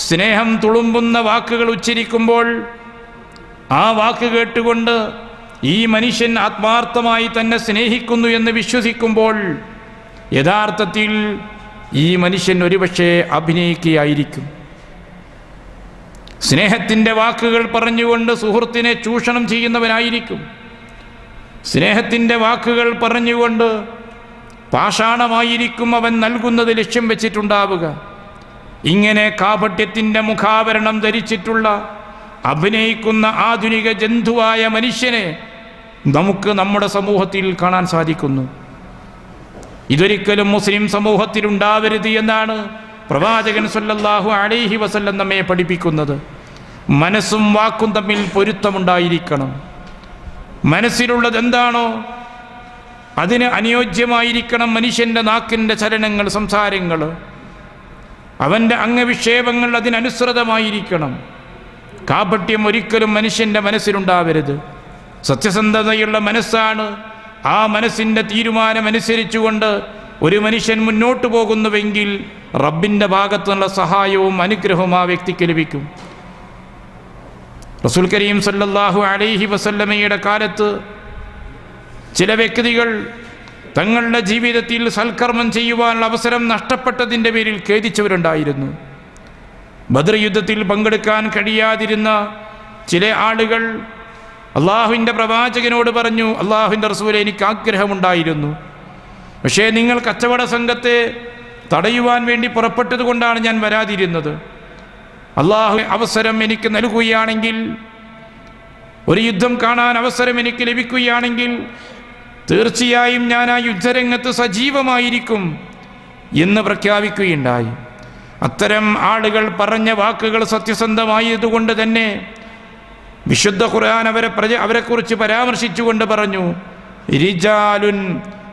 സ്നേഹം തുളുമ്പുന്ന വാക്കുകൾ ഉച്ചരിക്കുമ്പോൾ, ആ വാക്ക് കേട്ടുകൊണ്ട് ഈ മനുഷ്യൻ ആത്മാർത്ഥമായി തന്നെ സ്നേഹിക്കുന്നു എന്ന് വിശ്വസിക്കുമ്പോൾ യഥാർത്ഥത്തിൽ ഈ മനുഷ്യൻ ഒരുപക്ഷെ അഭിനയിക്കുകയായിരിക്കും. സ്നേഹത്തിൻ്റെ വാക്കുകൾ പറഞ്ഞുകൊണ്ട് സുഹൃത്തിനെ ചൂഷണം ചെയ്യുന്നവനായിരിക്കും. സ്നേഹത്തിൻ്റെ വാക്കുകൾ പറഞ്ഞുകൊണ്ട് പാഷാണമായിരിക്കും അവൻ നൽകുന്നത് ലക്ഷ്യം വെച്ചിട്ടുണ്ടാവുക. ഇങ്ങനെ കാപട്യത്തിൻ്റെ മുഖാവരണം ധരിച്ചിട്ടുള്ള അഭിനയിക്കുന്ന ആധുനിക ജന്തുവായ മനുഷ്യനെ നമുക്ക് നമ്മുടെ സമൂഹത്തിൽ കാണാൻ സാധിക്കുന്നു. ഇതൊരിക്കലും മുസ്ലിം സമൂഹത്തിൽ ഉണ്ടാവരുത് എന്നാണ് പ്രവാചകൻ സല്ലല്ലാഹു അലൈഹി വസല്ലം നമ്മെ പഠിപ്പിക്കുന്നത്. മനസ്സും വാക്കും തമ്മിൽ പൊരുത്തമുണ്ടായിരിക്കണം. മനസ്സിലുള്ളത് എന്താണോ അതിന് അനുയോജ്യമായിരിക്കണം മനുഷ്യൻ്റെ നാക്കിൻ്റെ ചലനങ്ങൾ, സംസാരങ്ങൾ, അവൻ്റെ അംഗവിക്ഷേപങ്ങൾ അതിനനുസൃതമായിരിക്കണം. കാപട്യം ഒരിക്കലും മനുഷ്യൻ്റെ മനസ്സിലുണ്ടാവരുത്. സത്യസന്ധതയുള്ള മനസ്സാണ്. ആ മനസ്സിൻ്റെ തീരുമാനമനുസരിച്ചുകൊണ്ട് ഒരു മനുഷ്യൻ മുന്നോട്ട് പോകുന്നുവെങ്കിൽ റബ്ബിൻ്റെ ഭാഗത്തുനിന്നുള്ള സഹായവും അനുഗ്രഹവും ആ വ്യക്തിക്ക് ലഭിക്കും. റസൂൽ കരീം സല്ലല്ലാഹു അലൈഹി വസല്ലമയുടെ കാലത്ത് ചില വ്യക്തികൾ തങ്ങളുടെ ജീവിതത്തിൽ സൽക്കർമ്മം ചെയ്യുവാനുള്ള അവസരം നഷ്ടപ്പെട്ടതിൻ്റെ പേരിൽ ഖേദിച്ചവരുണ്ടായിരുന്നു. ബദർ യുദ്ധത്തിൽ പങ്കെടുക്കാൻ കഴിയാതിരുന്ന ചില ആളുകൾ അള്ളാഹുവിൻ്റെ പ്രവാചകനോട് പറഞ്ഞു, അള്ളാഹുവിൻ്റെ റസൂലെ, എനിക്ക് ആഗ്രഹമുണ്ടായിരുന്നു, പക്ഷേ നിങ്ങൾ കച്ചവട സംഘത്തെ തടയുവാൻ വേണ്ടി പുറപ്പെട്ടത് കൊണ്ടാണ് ഞാൻ വരാതിരുന്നത്. അള്ളാഹു അവസരം എനിക്ക് നൽകുകയാണെങ്കിൽ, ഒരു യുദ്ധം കാണാൻ അവസരം എനിക്ക് ലഭിക്കുകയാണെങ്കിൽ തീർച്ചയായും ഞാൻ ആ യുദ്ധരംഗത്ത് സജീവമായിരിക്കും എന്ന് പ്രഖ്യാപിക്കുകയുണ്ടായി. അത്തരം ആളുകൾ പറഞ്ഞ വാക്കുകൾ സത്യസന്ധമായതുകൊണ്ട് തന്നെ വിശുദ്ധ ഖുർആൻ അവരെക്കുറിച്ച് പരാമർശിച്ചുകൊണ്ട് പറഞ്ഞു, റിജാലുൻ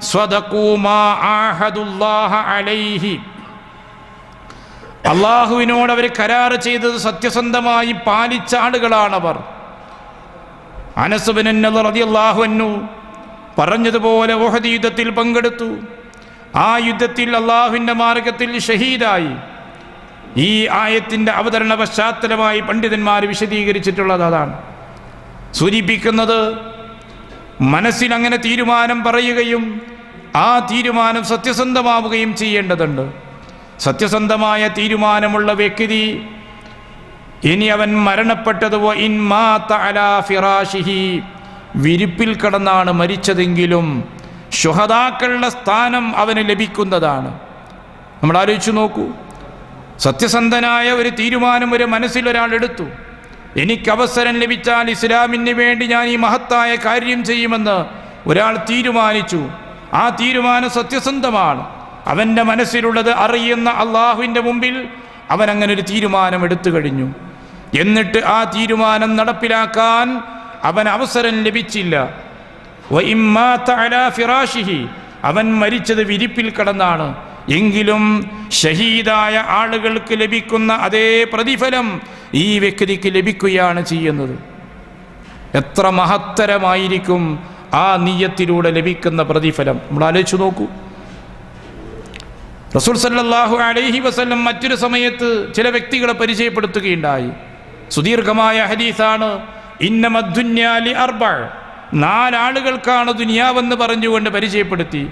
സ്വദഖൂ മാ ആഹദുല്ലാഹ അലൈഹി. അള്ളാഹുവിനോട് അവർ കരാർ ചെയ്തത് സത്യസന്ധമായി പാലിച്ച ആളുകളാണവർ. അനസ് ഇബ്നു നളർ റളിയല്ലാഹു അൻഹു പറഞ്ഞതുപോലെ ഉഹദ് യുദ്ധത്തിൽ പങ്കെടുത്തു. ആ യുദ്ധത്തിൽ അള്ളാഹുവിൻ്റെ മാർഗത്തിൽ ഷഹീദായി. ഈ ആയത്തിൻ്റെ അവതരണ പശ്ചാത്തലമായി പണ്ഡിതന്മാർ വിശദീകരിച്ചിട്ടുള്ളത് അതാണ്. സൂചിപ്പിക്കുന്നത് മനസ്സിൽ അങ്ങനെ തീരുമാനം പറയുകയും ആ തീരുമാനം സത്യസന്ധമാവുകയും ചെയ്യേണ്ടതുണ്ട്. സത്യസന്ധമായ തീരുമാനമുള്ള വ്യക്തി ഇനി അവൻ മരണപ്പെട്ടത് ഇൻ മാത അലാ ഫിറാഷിഹി, വിരിപ്പിൽ കിടന്നാണ് മരിച്ചതെങ്കിലും ശുഹദാക്കളുടെ സ്ഥാനം അവന് ലഭിക്കുന്നതാണ്. നമ്മൾ ആലോചിച്ചു നോക്കൂ, സത്യസന്ധനായ ഒരു തീരുമാനം ഒരു മനസ്സിൽ ഒരാൾ എടുത്തു. എനിക്ക് അവസരം ലഭിച്ചാൽ ഇസ്ലാമിന് വേണ്ടി ഞാൻ ഈ മഹത്തായ കാര്യം ചെയ്യുമെന്ന് ഒരാൾ തീരുമാനിച്ചു. ആ തീരുമാനം സത്യസന്ധമാണ്. അവൻ്റെ മനസ്സിലുള്ളത് അറിയുന്ന അള്ളാഹുവിൻ്റെ മുമ്പിൽ അവൻ അങ്ങനെ ഒരു തീരുമാനം എടുത്തു കഴിഞ്ഞു. എന്നിട്ട് ആ തീരുമാനം നടപ്പിലാക്കാൻ അവൻ അവസരം ലഭിച്ചില്ല. അവൻ മരിച്ചത് വിരിപ്പിൽ കിടന്നാണ്. എങ്കിലും ഷഹീദായ ആളുകൾക്ക് ലഭിക്കുന്ന അതേ പ്രതിഫലം ഈ വ്യക്തിക്ക് ലഭിക്കുകയാണ് ചെയ്യുന്നത്. എത്ര മഹത്തരമായിരിക്കും ആ നിയ്യത്തിലൂടെ ലഭിക്കുന്ന പ്രതിഫലം. നമ്മൾ ആലോചിച്ചു നോക്കൂ. റസൂൽ സല്ലല്ലാഹു അലൈഹി വസല്ലം മറ്റൊരു സമയത്ത് ചില വ്യക്തികളെ പരിചയപ്പെടുത്തുകയുണ്ടായി. സുദീർഘമായ ഹദീസാണ്. ഇന്നമദ്ദുന്യാ ലി അർബഅ, 4 ആളുകൾക്കാണ് ദുനിയാവെന്ന് പറഞ്ഞുകൊണ്ട് പരിചയപ്പെടുത്തി.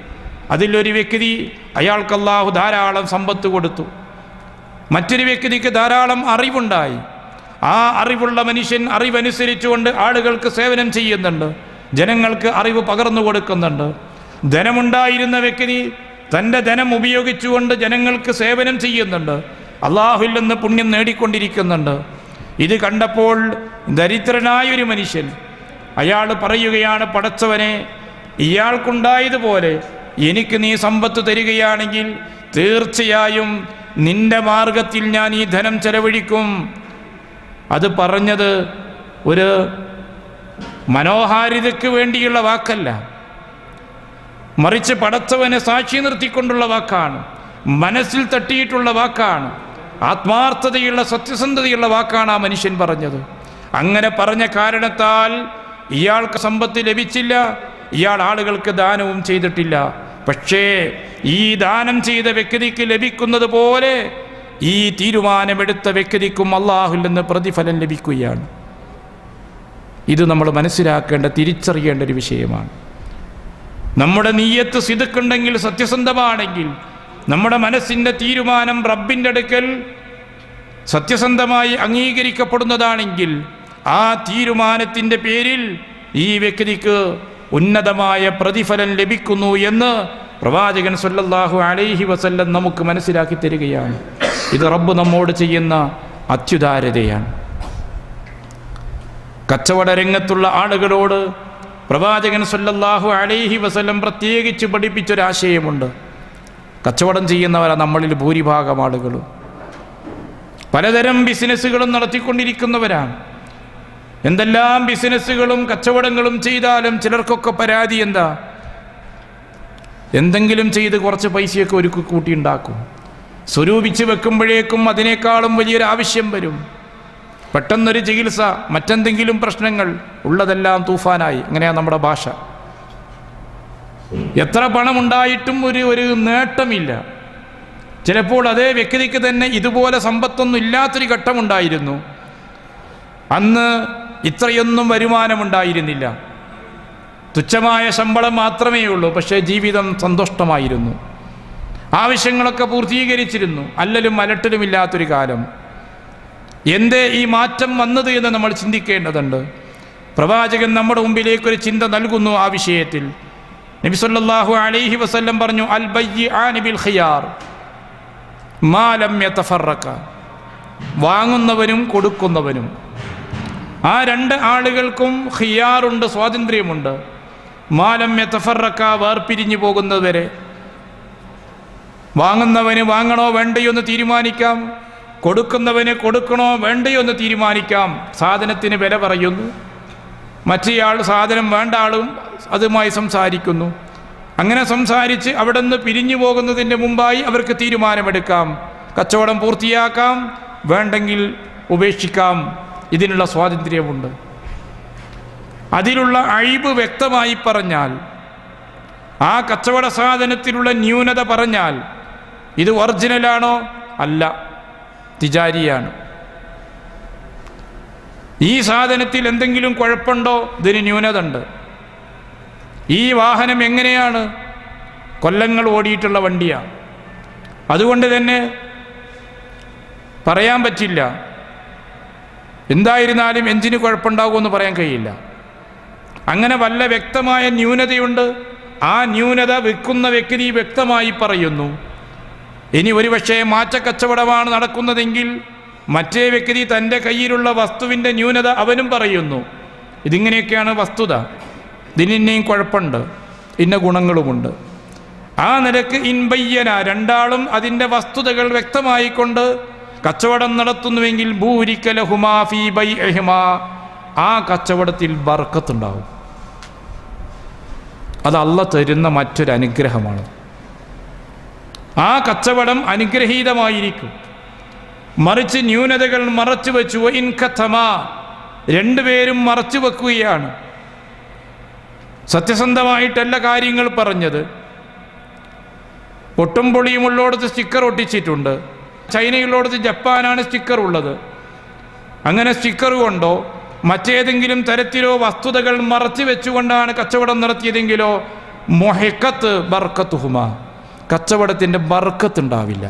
അതിലൊരു വ്യക്തി, അയാൾക്ക് അല്ലാഹു ധാരാളം സമ്പത്ത് കൊടുത്തു. മറ്റൊരു വ്യക്തിക്ക് ധാരാളം അറിവുണ്ടായി. ആ അറിവുള്ള മനുഷ്യൻ അറിവനുസരിച്ചുകൊണ്ട് ആളുകൾക്ക് സേവനം ചെയ്യുന്നുണ്ട്, ജനങ്ങൾക്ക് അറിവ് പകർന്നു കൊടുക്കുന്നുണ്ട്. ധനമുണ്ടായിരുന്ന വ്യക്തി തൻ്റെ ധനം ഉപയോഗിച്ചുകൊണ്ട് ജനങ്ങൾക്ക് സേവനം ചെയ്യുന്നുണ്ട്, അള്ളാഹുവിൽ നിന്ന് പുണ്യം നേടിക്കൊണ്ടിരിക്കുന്നുണ്ട്. ഇത് കണ്ടപ്പോൾ ദരിദ്രനായൊരു മനുഷ്യൻ അയാൾ പറയുകയാണ്, പടച്ചവനെ, ഇയാൾക്കുണ്ടായതുപോലെ എനിക്ക് നീ സമ്പത്ത് തരികയാണെങ്കിൽ തീർച്ചയായും നിന്റെ മാർഗത്തിൽ ഞാൻ ഈ ധനം ചെലവഴിക്കും. അത് പറഞ്ഞത് ഒരു മനോഹാരിതയ്ക്ക് വേണ്ടിയുള്ള വാക്കല്ല, മറിച്ച് പടച്ചവനെ സാക്ഷി നിർത്തിക്കൊണ്ടുള്ള വാക്കാണ്, മനസ്സിൽ തട്ടിയിട്ടുള്ള വാക്കാണ്, ആത്മാർത്ഥതയുള്ള സത്യസന്ധതയുള്ള വാക്കാണ് ആ മനുഷ്യൻ പറഞ്ഞത്. അങ്ങനെ പറഞ്ഞ കാരണത്താൽ ഇയാൾക്ക് സമ്പത്ത് ലഭിച്ചില്ല, ഇയാൾ ആളുകൾക്ക് ദാനവും ചെയ്തിട്ടില്ല. പക്ഷേ ഈ ദാനം ചെയ്ത വ്യക്തിക്ക് ലഭിക്കുന്നത് പോലെ ഈ തീരുമാനമെടുത്ത വ്യക്തിക്കും അള്ളാഹുവിൽ നിന്ന് പ്രതിഫലം ലഭിക്കുകയാണ്. ഇത് നമ്മൾ മനസ്സിലാക്കേണ്ട, തിരിച്ചറിയേണ്ട ഒരു വിഷയമാണ്. നമ്മുടെ നിയ്യത്ത് സിദ്ഖുണ്ടെങ്കിൽ, സത്യസന്ധമാണെങ്കിൽ, നമ്മുടെ മനസ്സിൻ്റെ തീരുമാനം റബ്ബിൻ്റെ അടുക്കൽ സത്യസന്ധമായി അംഗീകരിക്കപ്പെടുന്നതാണെങ്കിൽ ആ തീരുമാനത്തിൻ്റെ പേരിൽ ഈ വ്യക്തിക്ക് ഉന്നതമായ പ്രതിഫലം ലഭിക്കുന്നു എന്ന് പ്രവാചകൻ സല്ലല്ലാഹു അലൈഹി വസല്ലം നമുക്ക് മനസ്സിലാക്കി തരികയാണ്. ഇത് റബ്ബ് നമ്മോട് ചെയ്യുന്ന അത്യുദാരതയാണ്. കച്ചവട രംഗത്തുള്ള ആളുകളോട് പ്രവാചകൻ സല്ലല്ലാഹു അലൈഹി വസല്ലം പ്രത്യേകിച്ച് പഠിപ്പിച്ചൊരാശയമുണ്ട്. കച്ചവടം ചെയ്യുന്നവരാണ് നമ്മളിൽ ഭൂരിഭാഗം ആളുകളും. പലതരം ബിസിനസ്സുകളും നടത്തിക്കൊണ്ടിരിക്കുന്നവരാണ്. എന്തെല്ലാം ബിസിനസ്സുകളും കച്ചവടങ്ങളും ചെയ്താലും ചിലർക്കൊക്കെ പരാതി എന്താ? എന്തെങ്കിലും ചെയ്ത് കുറച്ച് പൈസയൊക്കെ ഒരു കൂട്ടിയുണ്ടാക്കും. സ്വരൂപിച്ച് വെക്കുമ്പോഴേക്കും അതിനേക്കാളും വലിയൊരു ആവശ്യം വരും. പെട്ടെന്നൊരു ചികിത്സ, മറ്റെന്തെങ്കിലും പ്രശ്നങ്ങൾ, ഉള്ളതെല്ലാം തൂഫാനായി. അങ്ങനെയാണ് നമ്മുടെ ഭാഷ. എത്ര പണമുണ്ടായിട്ടും ഒരു നേട്ടമില്ല. ചിലപ്പോൾ അതേ വ്യക്തിക്ക് തന്നെ ഇതുപോലെ സമ്പത്തൊന്നും ഇല്ലാത്തൊരു ഘട്ടമുണ്ടായിരുന്നു. അന്ന് ഇത്രയൊന്നും വരുമാനമുണ്ടായിരുന്നില്ല, തുച്ഛമായ ശമ്പളം മാത്രമേ ഉള്ളൂ. പക്ഷേ ജീവിതം സന്തുഷ്ടമായിരുന്നു, ആവശ്യങ്ങളൊക്കെ പൂർത്തീകരിച്ചിരുന്നു, അല്ലലും അലട്ടലുമില്ലാത്തൊരു കാലം. എന്തേ ഈ മാറ്റം വന്നത് എന്ന് നമ്മൾ ചിന്തിക്കേണ്ടതുണ്ട്. പ്രവാചകൻ നമ്മുടെ മുമ്പിലേക്കൊരു ചിന്ത നൽകുന്നു ആ വിഷയത്തിൽ. നബി സല്ലല്ലാഹു അലൈഹി വസല്ലം പറഞ്ഞു, അൽ ബയ്യിആനി ബിൽ ഖിയാർ മാ ലം യതഫറഖ. വാങ്ങുന്നവനും കൊടുക്കുന്നവനും, ആ 2 ആളുകൾക്കും ഖിയാറുണ്ട്, സ്വാതന്ത്ര്യമുണ്ട്. മാ ലം യതഫറഖ, വേർപിരിഞ്ഞു പോകുന്നതുവരെ. വാങ്ങുന്നവന് വാങ്ങണോ വേണ്ടയോ എന്ന് തീരുമാനിക്കാം, കൊടുക്കുന്നവന് കൊടുക്കണോ വേണ്ടയോ എന്ന് തീരുമാനിക്കാം. സാധനത്തിന് വില പറയുന്നു, മറ്റേയാൾ സാധനം വേണ്ട ആളും അതുമായി സംസാരിക്കുന്നു. അങ്ങനെ സംസാരിച്ച് അവിടെ നിന്ന് പിരിഞ്ഞു പോകുന്നതിൻ്റെ മുമ്പായി അവർക്ക് തീരുമാനമെടുക്കാം. കച്ചവടം പൂർത്തിയാക്കാം, വേണ്ടെങ്കിൽ ഉപേക്ഷിക്കാം. ഇതിനുള്ള സ്വാതന്ത്ര്യമുണ്ട്. അതിലുള്ള അഴിബ് വ്യക്തമായി പറഞ്ഞാൽ, ആ കച്ചവട സാധനത്തിലുള്ള ന്യൂനത പറഞ്ഞാൽ, ഇത് ഒറിജിനലാണോ? അല്ല, തിജാരിയാണ്. ഈ സാധനത്തിൽ എന്തെങ്കിലും കുഴപ്പമുണ്ടോ? ഇതിന് ന്യൂനത ഉണ്ട്. ഈ വാഹനം എങ്ങനെയാണ്? കൊല്ലങ്ങൾ ഓടിയിട്ടുള്ള വണ്ടിയാണ്, അതുകൊണ്ട് തന്നെ പറയാൻ പറ്റില്ല. എന്തായിരുന്നാലും എഞ്ചിന് കുഴപ്പമുണ്ടാകുമെന്ന് പറയാൻ കഴിയില്ല. അങ്ങനെ വല്ല വ്യക്തമായ ന്യൂനതയുണ്ട്. ആ ന്യൂനത വിൽക്കുന്ന വ്യക്തി വ്യക്തമായി പറയുന്നു. ഇനി ഒരുപക്ഷെ മാറ്റക്കച്ചവടമാണ് നടക്കുന്നതെങ്കിൽ മറ്റേ വ്യക്തി തൻ്റെ കയ്യിലുള്ള വസ്തുവിൻ്റെ ന്യൂനത അവനും പറയുന്നു. ഇതിങ്ങനെയൊക്കെയാണ് വസ്തുത, ഇതിനിന്നെയും കുഴപ്പമുണ്ട്, ഇന്ന ഗുണങ്ങളുമുണ്ട്. ആ നിലക്ക് ഇൻബയ്യന, രണ്ടാളും അതിൻ്റെ വസ്തുതകൾ വ്യക്തമായിക്കൊണ്ട് കച്ചവടം നടത്തുന്നുവെങ്കിൽ ബൂരിക ലഹുമാ ഫീ ബൈഇഹിമാ, ആ കച്ചവടത്തിൽ ബർക്കത്തുണ്ടാവും. അത് അല്ലാഹ് തരുന്ന മറ്റൊരു അനുഗ്രഹമാണ്. ആ കച്ചവടം അനുഗ്രഹീതമായിരിക്കും. മറിച്ച് ന്യൂനതകൾ മറച്ചു വെച്ചു, ഇൻ കഥമാ, രണ്ടുപേരും മറച്ചു വെക്കുകയാണ്. സത്യസന്ധമായിട്ടല്ല കാര്യങ്ങൾ പറഞ്ഞത്. ഒട്ടും പൊളിയുമുള്ളോടത്ത് സ്റ്റിക്കർ ഒട്ടിച്ചിട്ടുണ്ട്. ചൈനയുള്ളോടത്ത് ജപ്പാനാണ് സ്റ്റിക്കർ ഉള്ളത്. അങ്ങനെ സ്റ്റിക്കർ കൊണ്ടോ മറ്റേതെങ്കിലും തരത്തിലോ വസ്തുതകൾ മറച്ചു വെച്ചുകൊണ്ടാണ് കച്ചവടം നടത്തിയതെങ്കിലോ മൊഹക്കത്ത് ബർക്കത്തുഹുമ, കച്ചവടത്തിൻ്റെ ബർക്കത്തുണ്ടാവില്ല.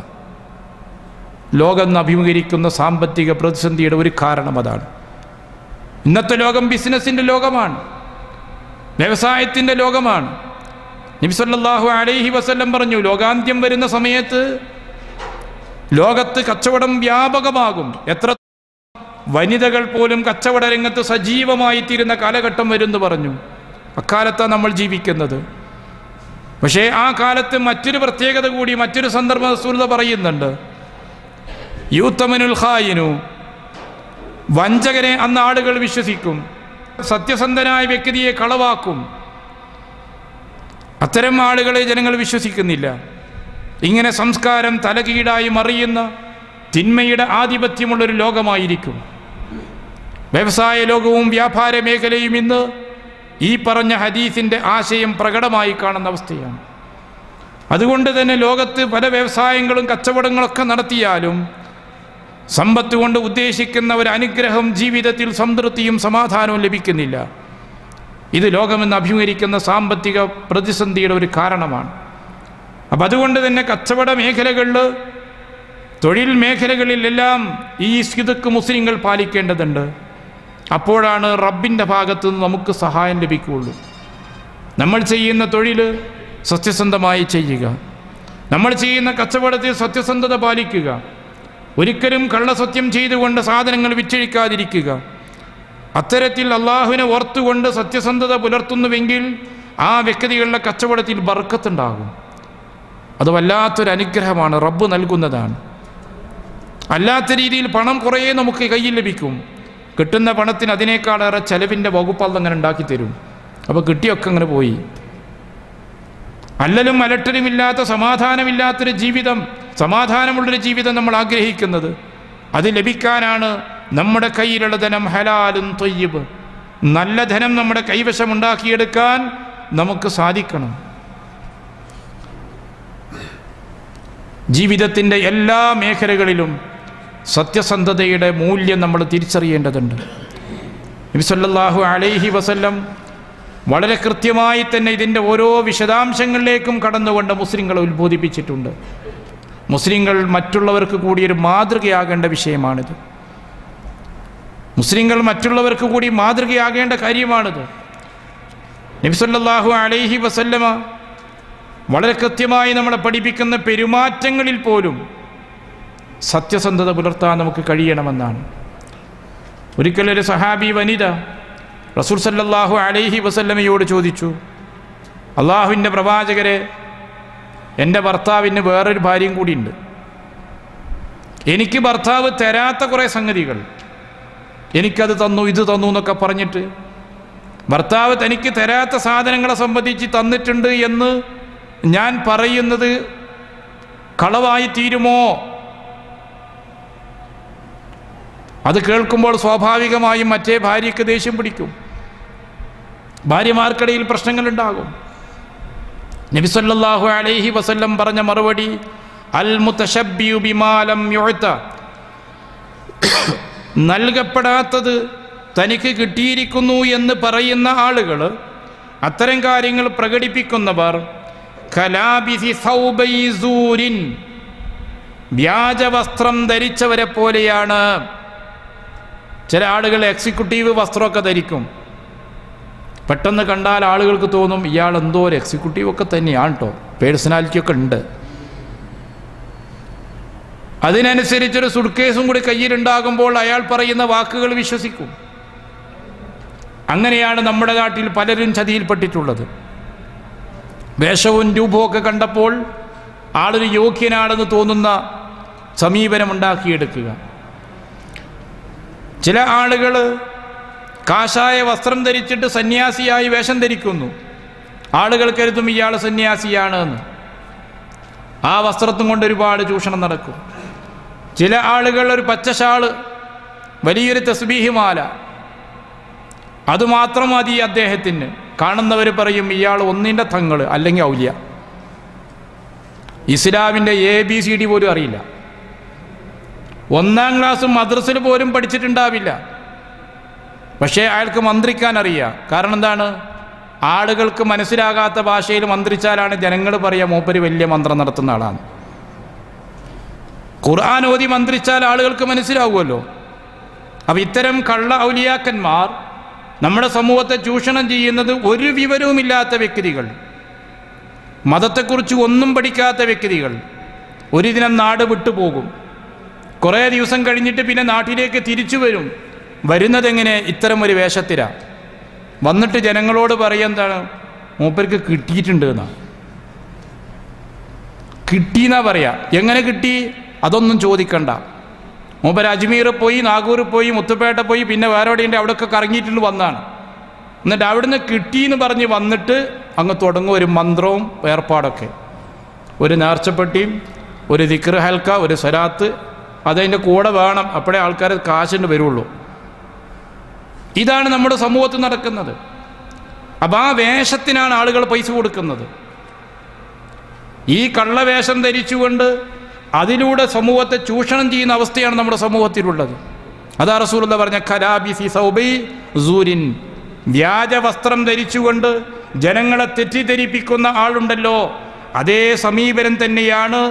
ലോകം അഭിമുഖീകരിക്കുന്ന സാമ്പത്തിക പ്രതിസന്ധിയുടെ ഒരു കാരണം അതാണ്. ഇന്നത്തെ ലോകം ബിസിനസ്സിൻ്റെ ലോകമാണ്, വ്യവസായത്തിൻ്റെ ലോകമാണ്. നബി സല്ലല്ലാഹു അലൈഹി വസല്ലം പറഞ്ഞു, ലോകാന്ത്യം വരുന്ന സമയത്ത് ലോകത്ത് കച്ചവടം വ്യാപകമാകും. എത്ര വനിതകൾ പോലും കച്ചവട രംഗത്ത് സജീവമായി തീരുന്ന കാലഘട്ടം വരുമെന്ന് പറഞ്ഞു. അക്കാലത്താണ് നമ്മൾ ജീവിക്കുന്നത്. പക്ഷേ ആ കാലത്ത് മറ്റൊരു പ്രത്യേകത കൂടി, മറ്റൊരു സന്ദർഭ റസൂൽ പറയുന്നുണ്ട്. യൂത്തമനുൽ ഖായിനു, വഞ്ചകനെ അന്ന് ആളുകൾ വിശ്വസിക്കും. സത്യസന്ധനായ വ്യക്തിയെ കളവാക്കും. അത്തരം ആളുകളെ ജനങ്ങൾ വിശ്വസിക്കുന്നില്ല. ഇങ്ങനെ സംസ്കാരം തലകീഴായി മറിയുന്ന തിന്മയുടെ ആധിപത്യമുള്ളൊരു ലോകമായിരിക്കും. വ്യവസായ ലോകവും വ്യാപാര മേഖലയും ഇന്ന് ഈ പറഞ്ഞ ഹദീസിൻ്റെ ആശയം പ്രകടമായി കാണുന്ന അവസ്ഥയാണ്. അതുകൊണ്ട് തന്നെ ലോകത്ത് പല വ്യവസായങ്ങളും കച്ചവടങ്ങളൊക്കെ നടത്തിയാലും സമ്പത്ത് കൊണ്ട് ഉദ്ദേശിക്കുന്ന ഒരു അനുഗ്രഹം, ജീവിതത്തിൽ സംതൃപ്തിയും സമാധാനവും ലഭിക്കുന്നില്ല. ഇത് ലോകമെന്ന് അഭിമുഖീകരിക്കുന്ന സാമ്പത്തിക പ്രതിസന്ധിയുടെ ഒരു കാരണമാണ്. അപ്പം അതുകൊണ്ട് തന്നെ കച്ചവട മേഖലകളിൽ, തൊഴിൽ മേഖലകളിലെല്ലാം ഈ സിദ്ഖ് മുസ്ലിങ്ങൾ പാലിക്കേണ്ടതുണ്ട്. അപ്പോഴാണ് റബ്ബിൻ്റെ ഭാഗത്തു നിന്ന് നമുക്ക് സഹായം ലഭിക്കുകയുള്ളൂ. നമ്മൾ ചെയ്യുന്ന തൊഴിൽ സത്യസന്ധമായി ചെയ്യുക, നമ്മൾ ചെയ്യുന്ന കച്ചവടത്തിൽ സത്യസന്ധത പാലിക്കുക, ഒരിക്കലും കള്ളസത്യം ചെയ്തുകൊണ്ട് സാധനങ്ങൾ വിറ്റഴിക്കാതിരിക്കുക. അത്തരത്തിൽ അള്ളാഹുവിനെ ഓർത്തുകൊണ്ട് സത്യസന്ധത പുലർത്തുന്നുവെങ്കിൽ ആ വ്യക്തികളുടെ കച്ചവടത്തിൽ ബർക്കത്തുണ്ടാകും. അത് വല്ലാത്തൊരു അനുഗ്രഹമാണ്, റബ്ബ് നൽകുന്നതാണ്. അല്ലാത്ത രീതിയിൽ പണം കുറേ നമുക്ക് കയ്യിൽ ലഭിക്കും. കിട്ടുന്ന പണത്തിന് അതിനേക്കാളേറെ ചെലവിൻ്റെ വകുപ്പ് അങ്ങനെ ഉണ്ടാക്കി തരും. അപ്പോൾ കിട്ടിയൊക്കെ അങ്ങനെ പോയി. അല്ലലും അലട്ടലുമില്ലാത്ത, സമാധാനമില്ലാത്തൊരു ജീവിതം, സമാധാനമുള്ളൊരു ജീവിതം നമ്മൾ ആഗ്രഹിക്കുന്നത്. അത് ലഭിക്കാനാണ് നമ്മുടെ കയ്യിലുള്ള ധനം ഹലാലും ത്വയ്യിബ്, നല്ല ധനം നമ്മുടെ കൈവശം ഉണ്ടാക്കിയെടുക്കാൻ നമുക്ക് സാധിക്കണം. ജീവിതത്തിൻ്റെ എല്ലാ മേഖലകളിലും സത്യസന്ധതയുടെ മൂല്യം നമ്മൾ തിരിച്ചറിയേണ്ടതുണ്ട്. നബി സല്ലല്ലാഹു അലൈഹി വസല്ലം വളരെ കൃത്യമായി തന്നെ ഇതിൻ്റെ ഓരോ വിശദാംശങ്ങളിലേക്കും കടന്നുകൊണ്ട് മുസ്ലിങ്ങളെ ഉത്ബോധിപ്പിച്ചിട്ടുണ്ട്. മുസ്ലിങ്ങൾ മറ്റുള്ളവർക്ക് കൂടി ഒരു മാതൃകയാകേണ്ട വിഷയമാണിത്. മുസ്ലിങ്ങൾ മറ്റുള്ളവർക്ക് കൂടി മാതൃകയാകേണ്ട കാര്യമാണിത്. നബി സല്ലല്ലാഹു അലൈഹി വസല്ലമ വളരെ കൃത്യമായി നമ്മളെ പഠിപ്പിക്കുന്ന പെരുമാറ്റങ്ങളിൽ പോലും സത്യസന്ധത പുലർത്താൻ നമുക്ക് കഴിയണമെന്നാണ്. ഒരിക്കലൊരു സഹാബി വനിത റസൂൽ സല്ലല്ലാഹു അലൈഹി വസല്ലമയോട് ചോദിച്ചു, അള്ളാഹുവിൻ്റെ പ്രവാചകരെ, എൻ്റെ ഭർത്താവിന് വേറൊരു ഭാര്യയും കൂടിയുണ്ട്. എനിക്ക് ഭർത്താവ് തരാത്ത കുറേ സംഗതികൾ, എനിക്കത് തന്നു ഇത് തന്നു എന്നൊക്കെ പറഞ്ഞിട്ട് ഭർത്താവ് തനിക്ക് തരാത്ത സാധനങ്ങളെ സംബന്ധിച്ച് തന്നിട്ടുണ്ട് എന്ന് ഞാൻ പറയുന്നത് കളവായി തീരുമോ? അത് കേൾക്കുമ്പോൾ സ്വാഭാവികമായും മറ്റേ ഭാര്യയ്ക്ക് ദേഷ്യം പിടിക്കും. ഭാര്യമാർക്കിടയിൽ പ്രശ്നങ്ങളുണ്ടാകും. നബി സല്ലല്ലാഹു അലൈഹി വസല്ലം പറഞ്ഞ മറുപടി, അൽ മുതശബ്ബിയു ബിമാ ലം യുഅത, നൽകപ്പെടാത്തത് തനിക്ക് കിട്ടിയിരിക്കുന്നു എന്ന് പറയുന്ന ആളുകൾ, അത്തരം കാര്യങ്ങൾ പ്രകടിപ്പിക്കുന്നവർ കലാബിസി സൗബൈ സൂരിൻ, വ്യാജവസ്ത്രം ധരിച്ചവരെ പോലെയാണ്. ചില ആളുകൾ എക്സിക്യൂട്ടീവ് വസ്ത്രമൊക്കെ ധരിക്കും. പെട്ടെന്ന് കണ്ടാൽ ആളുകൾക്ക് തോന്നും ഇയാൾ എന്തോ ഒരു എക്സിക്യൂട്ടീവ് ഒക്കെ തന്നെയാണ് കേട്ടോ, പേഴ്സണാലിറ്റി ഒക്കെ ഉണ്ട്. അതിനനുസരിച്ചൊരു സുട്കേസും കൂടി കയ്യിലുണ്ടാകുമ്പോൾ അയാൾ പറയുന്ന വാക്കുകൾ വിശ്വസിക്കും. അങ്ങനെയാണ് നമ്മുടെ നാട്ടിൽ പലരും ചതിയിൽപ്പെട്ടിട്ടുള്ളത്. വേഷവും രൂപവും ഒക്കെ കണ്ടപ്പോൾ ആളൊരു യോഗ്യനാണെന്ന് തോന്നുന്ന സമീപനമുണ്ടാക്കിയെടുക്കുക. ചില ആളുകൾ കാഷായ വസ്ത്രം ധരിച്ചിട്ട് സന്യാസിയായി വേഷം ധരിക്കുന്നു. ആളുകൾ കരുതും ഇയാൾ സന്യാസിയാണ് എന്ന്. ആ വസ്ത്രത്തും കൊണ്ട് ഒരുപാട് ചൂഷണം നടക്കും. ചില ആളുകൾ ഒരു പച്ച ഷാള്, വലിയൊരു തസ്ബീഹ് മാല, അതുമാത്രം മതി അദ്ദേഹത്തിന്. കാണുന്നവർ പറയും ഇയാൾ ഒന്നിൻ്റെ തങ്ങൾ അല്ലെങ്കിൽ ഔലിയ. ഇസ്ലാമിൻ്റെ ABCD പോലും അറിയില്ല. 1ാം ക്ലാസ് മദ്രസയിൽ പോലും പഠിച്ചിട്ടുണ്ടാവില്ല. പക്ഷേ അയാൾക്ക് മന്ത്രിക്കാൻ അറിയാം. കാരണം എന്താണ്? ആളുകൾക്ക് മനസ്സിലാകാത്ത ഭാഷയിൽ മന്ത്രിച്ചാലാണ് ജനങ്ങൾ പറയുക മൂപ്പര് വലിയ മന്ത്രം നടത്തുന്ന ആളാണ്. ഖുർആൻ ഓതി മന്ത്രിച്ചാൽ ആളുകൾക്ക് മനസ്സിലാവുമല്ലോ. അപ്പം ഇത്തരം കള്ള ഔലിയാക്കന്മാർ നമ്മുടെ സമൂഹത്തെ ചൂഷണം ചെയ്യുന്നത് ഒരു വിവരവുമില്ലാത്ത വ്യക്തികൾ, മതത്തെക്കുറിച്ച് ഒന്നും പഠിക്കാത്ത വ്യക്തികൾ ഒരു ദിനം നാട് വിട്ടുപോകും. കുറേ ദിവസം കഴിഞ്ഞിട്ട് പിന്നെ നാട്ടിലേക്ക് തിരിച്ചു വരും. വരുന്നതെങ്ങനെ? ഇത്തരം ഒരു വേഷത്തിലാണ്. വന്നിട്ട് ജനങ്ങളോട് പറയുന്നതാണ് മൂപ്പർക്ക് കിട്ടിയിട്ടുണ്ട് എന്നാണ്. കിട്ടിയെന്നാ പറയാ. എങ്ങനെ കിട്ടി? അതൊന്നും ചോദിക്കണ്ട. മൂപ്പർ അജ്മീർ പോയി, നാഗൂർ പോയി, മുത്തുപേട്ട പോയി, പിന്നെ വേറെ എവിടെയുണ്ട് അവിടെയൊക്കെ കറങ്ങിയിട്ടുണ്ട് വന്നാണ്. എന്നിട്ട് അവിടുന്ന് കിട്ടിയെന്ന് പറഞ്ഞ് വന്നിട്ട് അങ്ങ് തുടങ്ങും ഒരു മന്ത്രവും ഏർപ്പാടൊക്കെ. ഒരു നേർച്ചപ്പെട്ടിയും ഒരു ദിക്ർ ഹൽക്ക, ഒരു സ്വലാത്ത്, അതതിൻ്റെ കൂടെ വേണം. അപ്പോഴേ ആൾക്കാർ കാശിന് വരുള്ളൂ. ഇതാണ് നമ്മുടെ സമൂഹത്തിൽ നടക്കുന്നത്. അപ്പം ആ വേഷത്തിനാണ് ആളുകൾ പൈസ കൊടുക്കുന്നത്. ഈ കള്ളവേഷം ധരിച്ചുകൊണ്ട് അതിലൂടെ സമൂഹത്തെ ചൂഷണം ചെയ്യുന്ന അവസ്ഥയാണ് നമ്മുടെ സമൂഹത്തിലുള്ളത്. അതാ റസൂലുള്ളാഹി പറഞ്ഞ ഖലാബിസി സൗബി സൂരിൻ, വ്യാജ വസ്ത്രം ധരിച്ചുകൊണ്ട് ജനങ്ങളെ തെറ്റിദ്ധരിപ്പിക്കുന്ന ആളുണ്ടല്ലോ, അതേ സമീപനം തന്നെയാണ്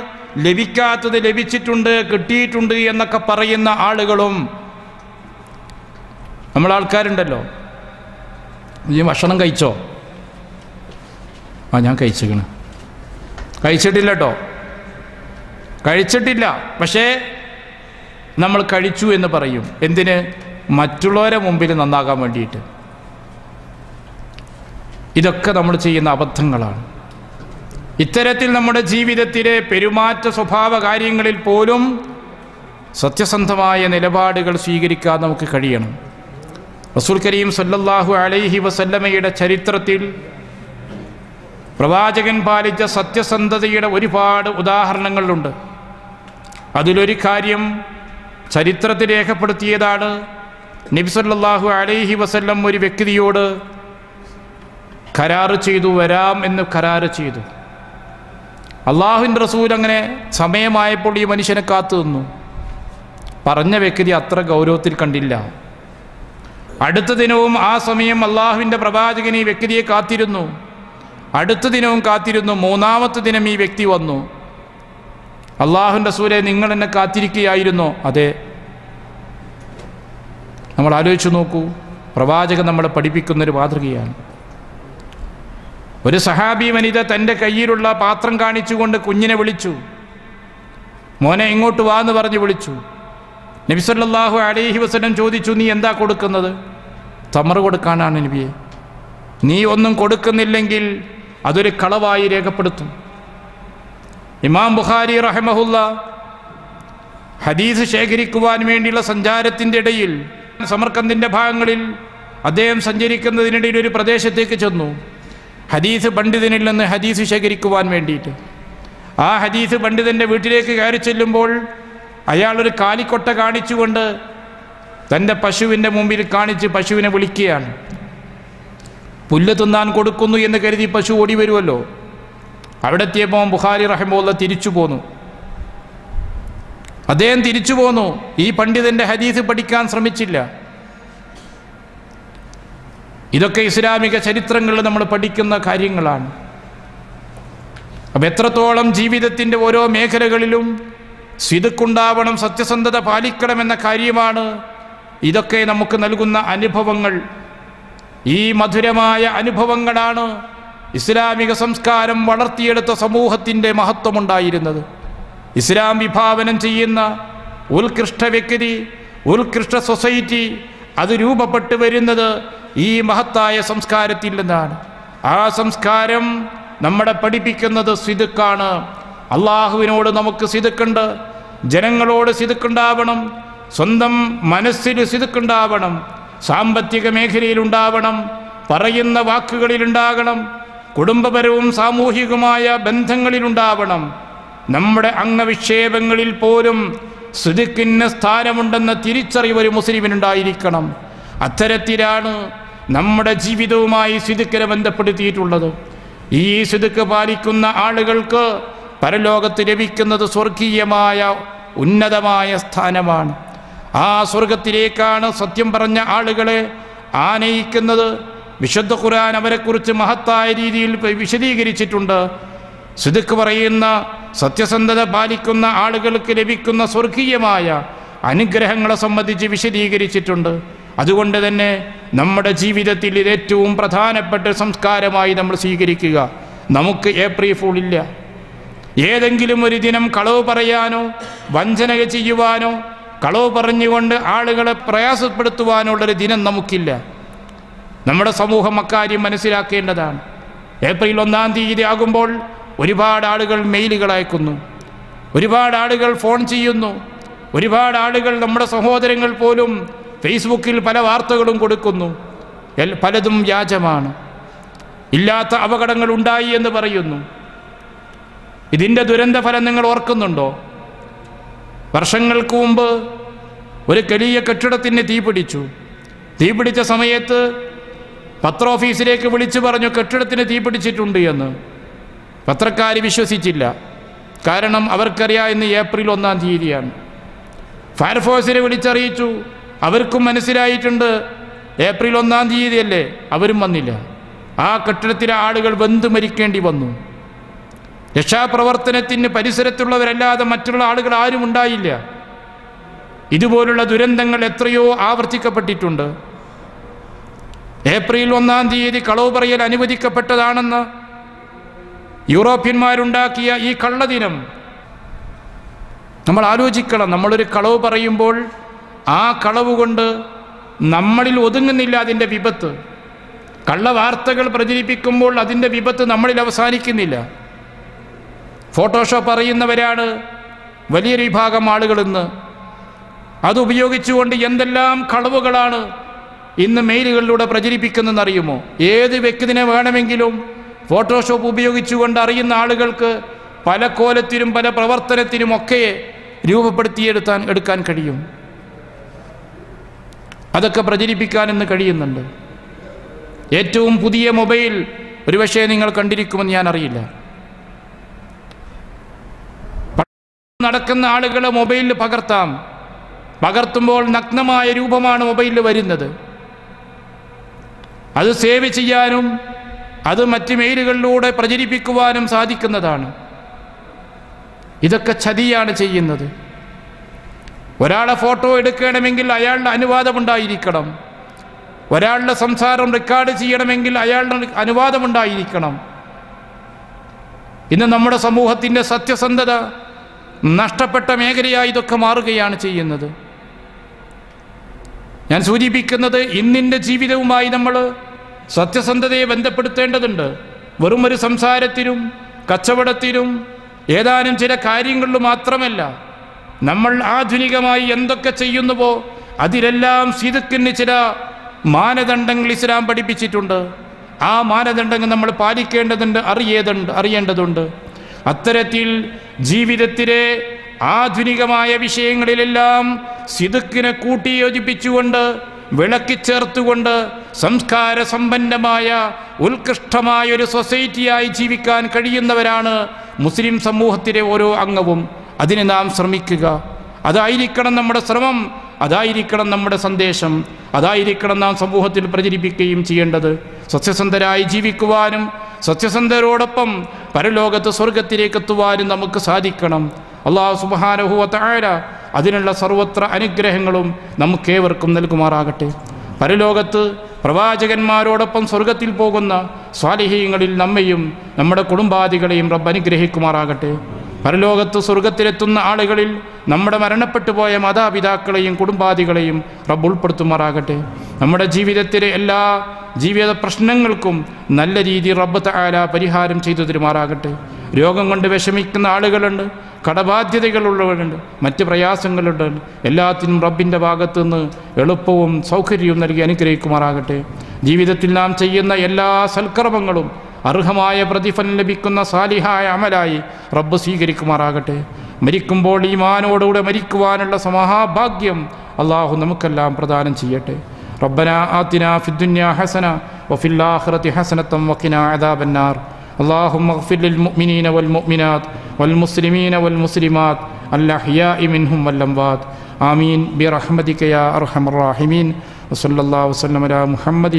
ലഭിക്കാത്തത് ലഭിച്ചിട്ടുണ്ട്, കിട്ടിയിട്ടുണ്ട് എന്നൊക്കെ പറയുന്ന ആളുകളും. നമ്മളാൾക്കാരുണ്ടല്ലോ, ഈ ഭക്ഷണം കഴിച്ചോ? ഞാൻ കഴിച്ചിട്ടില്ല കേട്ടോ, കഴിച്ചിട്ടില്ല. പക്ഷേ നമ്മൾ കഴിച്ചു എന്ന് പറയും. എന്തിന്? മറ്റുള്ളവരെ മുമ്പിൽ നന്നാകാൻ വേണ്ടിയിട്ട്. ഇതൊക്കെ നമ്മൾ ചെയ്യുന്ന അബദ്ധങ്ങളാണ്. ഇത്തരത്തിൽ നമ്മുടെ ജീവിതത്തിലെ പെരുമാറ്റ സ്വഭാവ കാര്യങ്ങളിൽ പോലും സത്യസന്ധമായ നിലപാടുകൾ സ്വീകരിക്കാൻ നമുക്ക് കഴിയണം. റസൂൽ കരീം സല്ലല്ലാഹു അലൈഹി വസല്ലമയുടെ ചരിത്രത്തിൽ പ്രവാചകൻ പാലിച്ച സത്യസന്ധതയുടെ ഒരുപാട് ഉദാഹരണങ്ങളുണ്ട്. അതിലൊരു കാര്യം ചരിത്രത്തിൽ രേഖപ്പെടുത്തിയതാണ്. നബി സല്ലല്ലാഹു അലൈഹി വസല്ലം ഒരു വ്യക്തിയോട് കരാറ് ചെയ്തു, വരാം എന്ന് കരാറ് ചെയ്തു. അള്ളാഹുവിൻ്റെ റസൂൽ അങ്ങനെ സമയമായപ്പോൾ ഈ മനുഷ്യനെ കാത്തു നിന്നു. പറഞ്ഞ വ്യക്തി അത്ര ഗൗരവത്തിൽ കണ്ടില്ല. അടുത്ത ദിനവും ആ സമയം അള്ളാഹുവിൻ്റെ പ്രവാചകൻ ഈ വ്യക്തിയെ കാത്തിരുന്നു. അടുത്ത ദിനവും കാത്തിരുന്നു. 3ാമത്തെ ദിനം ഈ വ്യക്തി വന്നു. അള്ളാഹുവിൻ്റെ റസൂലെ, നിങ്ങൾ എന്നെ കാത്തിരിക്കുകയായിരുന്നോ? അതെ. നമ്മൾ ആലോചിച്ചു നോക്കൂ, പ്രവാചകൻ നമ്മളെ പഠിപ്പിക്കുന്നൊരു മാതൃകയാണ്. ഒരു സഹാബി വനിത തൻ്റെ കയ്യിലുള്ള പാത്രം കാണിച്ചുകൊണ്ട് കുഞ്ഞിനെ വിളിച്ചു. മോനെ ഇങ്ങോട്ട് വാ എന്ന് പറഞ്ഞ് വിളിച്ചു. നബി സല്ലല്ലാഹു അലൈഹി വസല്ലം ചോദിച്ചു, നീ എന്താ കൊടുക്കുന്നത്? തമറ് കൊടുക്കാനാണ് നബിയെ. നീ ഒന്നും കൊടുക്കുന്നില്ലെങ്കിൽ അതൊരു കളവായി രേഖപ്പെടുത്തും. ഇമാം ബുഖാരി റഹിമഹുല്ല ഹദീസ് ശേഖരിക്കുവാൻ വേണ്ടിയുള്ള സഞ്ചാരത്തിൻ്റെ ഇടയിൽ സമർക്കന്ദിൻ്റെ ഭാഗങ്ങളിൽ അദ്ദേഹം സഞ്ചരിക്കുന്നതിനിടയിൽ ഒരു പ്രദേശത്തേക്ക് ചെന്നു. ഹദീസ് പണ്ഡിതനിൽ നിന്ന് ഹദീസ് ശേഖരിക്കുവാൻ വേണ്ടിയിട്ട്. ആ ഹദീസ് പണ്ഡിതൻ്റെ വീട്ടിലേക്ക് കയറി ചെല്ലുമ്പോൾ അയാളൊരു കാലിക്കൊട്ട കാണിച്ചുകൊണ്ട് തൻ്റെ പശുവിൻ്റെ മുമ്പിൽ കാണിച്ച് പശുവിനെ വിളിക്കുകയാണ്. പുല്ല് തിന്നാൻ കൊടുക്കുന്നു എന്ന് കരുതി പശു ഓടി വരുമല്ലോ. അവിടെ എത്തിയപ്പോൾ ബുഖാരി റഹിമഹുല്ല തിരിച്ചു പോന്നു. അദ്ദേഹം തിരിച്ചു പോന്നു. ഈ പണ്ഡിതൻ്റെ ഹദീസ് പഠിക്കാൻ ശ്രമിച്ചില്ല. ഇതൊക്കെ ഇസ്ലാമിക ചരിത്രങ്ങളിൽ നമ്മൾ പഠിക്കുന്ന കാര്യങ്ങളാണ്. അപ്പം എത്രത്തോളം ജീവിതത്തിൻ്റെ ഓരോ മേഖലകളിലും സിദ്ഖുണ്ടാവണം, സത്യസന്ധത പാലിക്കണമെന്ന കാര്യമാണ് ഇതൊക്കെ നമുക്ക് നൽകുന്ന അനുഭവങ്ങൾ, ഈ മധുരമായ അനുഭവങ്ങളാണ് ഇസ്ലാമിക സംസ്കാരം വളർത്തിയെടുത്ത സമൂഹത്തിൻ്റെ മഹത്വമുണ്ടായിരുന്നത്. ഇസ്ലാം വിഭാവനം ചെയ്യുന്ന ഉത്കൃഷ്ട വ്യക്തി, ഉത്കൃഷ്ട സൊസൈറ്റി അത് രൂപപ്പെട്ടു വരുന്നത് ഈ മഹത്തായ സംസ്കാരത്തിൽ നിന്നാണ്. ആ സംസ്കാരം നമ്മളെ പഠിപ്പിക്കുന്നത് സിദ്ഖാണ്. അള്ളാഹുവിനോട് നമുക്ക് സിദ്ഖുണ്ട്, ജനങ്ങളോട് സിദ്ഖുണ്ടാവണം, സ്വന്തം മനസ്സിൽ സിദ്ഖുണ്ടാവണം, സാമ്പത്തിക മേഖലയിലുണ്ടാവണം, പറയുന്ന വാക്കുകളിലുണ്ടാകണം, കുടുംബപരവും സാമൂഹികമായ ബന്ധങ്ങളിലുണ്ടാവണം. നമ്മുടെ അംഗവിക്ഷേപങ്ങളിൽ പോലും സിദ്ഖിന് സ്ഥാനമുണ്ടെന്ന തിരിച്ചറിവ് ഒരു മുസ്ലിമിനുണ്ടായിരിക്കണം. അത്തരത്തിലാണ് നമ്മുടെ ജീവിതവുമായി സിദ്ഖിനെ ബന്ധപ്പെടുത്തിയിട്ടുള്ളത്. ഈ സിദ്ഖ് പാലിക്കുന്ന ആളുകൾക്ക് പരലോകത്ത് ലഭിക്കുന്നത് സ്വർഗീയമായ ഉന്നതമായ സ്ഥാനമാണ്. ആ സ്വർഗത്തിലേക്കാണ് സത്യം പറഞ്ഞ ആളുകളെ ആനയിക്കുന്നത്. വിശുദ്ധ ഖുർആൻ അവരെക്കുറിച്ച് മഹത്തായ രീതിയിൽ വിശദീകരിച്ചിട്ടുണ്ട്. സിദ്ഖ് പറയുന്ന, സത്യസന്ധത പാലിക്കുന്ന ആളുകൾക്ക് ലഭിക്കുന്ന സ്വർഗീയമായ അനുഗ്രഹങ്ങളെ സംബന്ധിച്ച് വിശദീകരിച്ചിട്ടുണ്ട്. അതുകൊണ്ട് തന്നെ നമ്മുടെ ജീവിതത്തിൽ ഇത് ഏറ്റവും പ്രധാനപ്പെട്ട സംസ്കാരമായി നമ്മൾ സ്വീകരിക്കുക. നമുക്ക് ഏപ്രിൽ ഫൂൾ ഇല്ല. ഏതെങ്കിലും ഒരു ദിനം കളവ് പറയാനോ വഞ്ചന ചെയ്യുവാനോ കളവ് പറഞ്ഞുകൊണ്ട് ആളുകളെ പ്രയാസപ്പെടുത്തുവാനുള്ളൊരു ദിനം നമുക്കില്ല. നമ്മുടെ സമൂഹം അക്കാര്യം മനസ്സിലാക്കേണ്ടതാണ്. ഏപ്രിൽ 1-ാം തീയതി ആകുമ്പോൾ ഒരുപാട് ആളുകൾ മെയിലുകൾ അയക്കുന്നു, ഒരുപാട് ആളുകൾ ഫോൺ ചെയ്യുന്നു, ഒരുപാട് ആളുകൾ നമ്മുടെ സഹോദരങ്ങൾ പോലും ഫേസ്ബുക്കിൽ പല വാർത്തകളും കൊടുക്കുന്നു. പലതും വ്യാജമാണ്. ഇല്ലാത്ത അപകടങ്ങൾ ഉണ്ടായി എന്ന് പറയുന്നു. ഇതിൻ്റെ ദുരന്തഫലം നിങ്ങൾ ഓർക്കുന്നുണ്ടോ? വർഷങ്ങൾക്ക് മുമ്പ് ഒരു വലിയ കെട്ടിടത്തിന് തീപിടിച്ചു. തീപിടിച്ച സമയത്ത് പത്രോഫീസിലേക്ക് വിളിച്ചു പറഞ്ഞു കെട്ടിടത്തിന് തീപിടിച്ചിട്ടുണ്ട് എന്ന്. പത്രക്കാർ വിശ്വസിച്ചില്ല. കാരണം അവർക്കറിയാം ഇന്ന് ഏപ്രിൽ 1-ാം തീയതിയാണ്. ഫയർഫോഴ്സിനെ വിളിച്ചറിയിച്ചു. അവർക്കും മനസ്സിലായിട്ടുണ്ട് ഏപ്രിൽ 1-ാം തീയതിയല്ലേ. അവരും വന്നില്ല. ആ കെട്ടിടത്തിലെ ആളുകൾ വെന്തു മരിക്കേണ്ടി വന്നു. രക്ഷാപ്രവർത്തനത്തിന് പരിസരത്തുള്ളവരല്ലാതെ മറ്റുള്ള ആളുകൾ ആരും ഉണ്ടായില്ല. ഇതുപോലുള്ള ദുരന്തങ്ങൾ എത്രയോ ആവർത്തിക്കപ്പെട്ടിട്ടുണ്ട്. ഏപ്രിൽ 1-ാം തീയതി കളവ് പറയൽ അനുവദിക്കപ്പെട്ടതാണെന്ന് യൂറോപ്യന്മാരുണ്ടാക്കിയ ഈ കള്ളദിനം നമ്മൾ ആലോചിക്കണം. നമ്മളൊരു കളവ് പറയുമ്പോൾ ആ കളവ് കൊണ്ട് നമ്മളിൽ ഒതുങ്ങുന്നില്ല അതിൻ്റെ വിപത്ത്. കള്ളവാർത്തകൾ പ്രചരിപ്പിക്കുമ്പോൾ അതിൻ്റെ വിപത്ത് നമ്മളിൽ അവസാനിക്കുന്നില്ല. ഫോട്ടോഷോപ്പ് അറിയുന്നവരാണ് വലിയൊരു വിഭാഗം ആളുകളിന്ന്. അതുപയോഗിച്ചുകൊണ്ട് എന്തെല്ലാം കളവുകളാണ് ഇന്ന് മെയിലുകളിലൂടെ പ്രചരിപ്പിക്കുന്നതെന്നറിയുമോ? ഏത് വ്യക്തിനെ വേണമെങ്കിലും ഫോട്ടോഷോപ്പ് ഉപയോഗിച്ചുകൊണ്ട് അറിയുന്ന ആളുകൾക്ക് പല കോലത്തിനും പല പ്രവർത്തനത്തിനുമൊക്കെ എടുക്കാൻ കഴിയും. അതൊക്കെ പ്രചരിപ്പിക്കാൻ ഇന്ന് കഴിയുന്നുണ്ട്. ഏറ്റവും പുതിയ മൊബൈൽ ഒരുപക്ഷേ നിങ്ങൾ കണ്ടിരിക്കുമെന്ന് ഞാൻ അറിയില്ല. നടക്കുന്ന ആളുകളെ മൊബൈലിൽ പകർത്താം. പകർത്തുമ്പോൾ നഗ്നമായ രൂപമാണ് മൊബൈലിൽ വരുന്നത്. അത് സേവ് ചെയ്യാനും അത് മറ്റ് മെയിലുകളിലൂടെ പ്രചരിപ്പിക്കുവാനും സാധിക്കുന്നതാണ്. ഇതൊക്കെ ചതിയാണ് ചെയ്യുന്നത്. ഒരാളെ ഫോട്ടോ എടുക്കണമെങ്കിൽ അയാളുടെ അനുവാദമുണ്ടായിരിക്കണം. ഒരാളുടെ സംസാരം റെക്കോർഡ് ചെയ്യണമെങ്കിൽ അയാളുടെ അനുവാദമുണ്ടായിരിക്കണം. ഇന്ന് നമ്മുടെ സമൂഹത്തിൻ്റെ സത്യസന്ധത നഷ്ടപ്പെട്ട മേഖലയായി ഇതൊക്കെ മാറുകയാണ് ചെയ്യുന്നത്. ഞാൻ സൂചിപ്പിക്കുന്നത് ഇന്നിൻ്റെ ജീവിതവുമായി നമ്മൾ സത്യസന്ധതയെ ബന്ധപ്പെടുത്തേണ്ടതുണ്ട്. വെറും ഒരു സംസാരത്തിനും കച്ചവടത്തിനും ഏതാനും ചില കാര്യങ്ങളിലും മാത്രമല്ല. നമ്മൾ ആധുനികമായി എന്തൊക്കെ ചെയ്യുന്നുവോ അതിലെല്ലാം സിദ്ഖിന് ചില മാനദണ്ഡങ്ങൾ ഇസ്ലാം പഠിപ്പിച്ചിട്ടുണ്ട്. ആ മാനദണ്ഡങ്ങൾ നമ്മൾ പാലിക്കേണ്ടതുണ്ട്, അറിയേണ്ടതുണ്ട്. അത്തരത്തിൽ ജീവിതത്തിലെ ആധുനികമായ വിഷയങ്ങളിലെല്ലാം സിദ്ഖിനെ കൂട്ടിയോജിപ്പിച്ചുകൊണ്ട് വിളക്കിച്ചേർത്തുകൊണ്ട് സംസ്കാര സമ്പന്നമായ ഉത്കൃഷ്ടമായ ഒരു സൊസൈറ്റിയായി ജീവിക്കാൻ കഴിയുന്നവരാണ് മുസ്ലിം സമൂഹത്തിലെ ഓരോ അംഗവും. അതിന് നാം ശ്രമിക്കുക. അതായിരിക്കണം നമ്മുടെ ശ്രമം, അതായിരിക്കണം നമ്മുടെ സന്ദേശം, അതായിരിക്കണം നാം സമൂഹത്തിൽ പ്രചരിപ്പിക്കുകയും ചെയ്യേണ്ടത്. സത്യസന്ധരായി ജീവിക്കുവാനും സത്യസന്ധരോടൊപ്പം പരലോകത്ത് സ്വർഗത്തിലേക്ക് എത്തുവാനും നമുക്ക് സാധിക്കണം. അല്ലാഹു സുബ്ഹാനഹു വ തആല അതിനുള്ള സർവത്ര അനുഗ്രഹങ്ങളും നമുക്കേവർക്കും നൽകുമാറാകട്ടെ. പരലോകത്ത് പ്രവാചകന്മാരോടൊപ്പം സ്വർഗത്തിൽ പോകുന്ന സ്വാലിഹീങ്ങളിൽ നമ്മയും നമ്മുടെ കുടുംബാദികളെയും റബ്ബ് അനുഗ്രഹിക്കുമാറാകട്ടെ. പരലോകത്ത് സ്വർഗത്തിലെത്തുന്ന ആളുകളിൽ നമ്മുടെ മരണപ്പെട്ടു പോയ മാതാപിതാക്കളെയും കുടുംബാദികളെയും റബ്ബ് ഉൾപ്പെടുത്തുമാറാകട്ടെ. നമ്മുടെ ജീവിതത്തിലെ എല്ലാ ജീവിത പ്രശ്നങ്ങൾക്കും നല്ല രീതിയിൽ റബ്ബ് തആല പരിഹാരം ചെയ്തു തരുമാറാകട്ടെ. രോഗം കൊണ്ട് വിഷമിക്കുന്ന ആളുകളുണ്ട്, കടബാധ്യതകളുള്ളവരുണ്ട്, മറ്റ് പ്രയാസങ്ങളുണ്ട്. എല്ലാത്തിനും റബ്ബിൻ്റെ ഭാഗത്തു നിന്ന് എളുപ്പവും സൗകര്യവും നൽകി അനുഗ്രഹിക്കുമാറാകട്ടെ. ജീവിതത്തിൽ നാം ചെയ്യുന്ന എല്ലാ സൽക്കർമ്മങ്ങളും അർഹമായ പ്രതിഫലം ലഭിക്കുന്ന സാലിഹായ അമലായി റബ്ബ് സ്വീകരിക്കുമാറാകട്ടെ. മരിക്കുമ്പോൾ ഈമാനോടുകൂടെ മരിക്കുവാനുള്ള മഹാഭാഗ്യം അള്ളാഹു നമുക്കെല്ലാം പ്രദാനം ചെയ്യട്ടെ. റബ്ബനാ ആതിനാ ഫിദ്ദുനിയാ ഹസന വഫിൽ ആഖിറതി ഹസനതൻ വഖിനാ അദാബന്നാർ. اللهم اغفر للمؤمنين والمؤمنات والمسلمين والمسلمات الأحياء منهم والأموات آمين برحمتك يا أرحم الراحمين. وصلى الله وسلم على محمد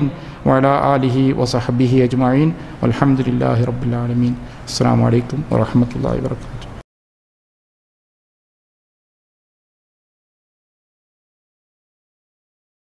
وعلى آله وصحبه أجمعين والحمد لله رب العالمين. السلام عليكم ورحمة الله وبركاته.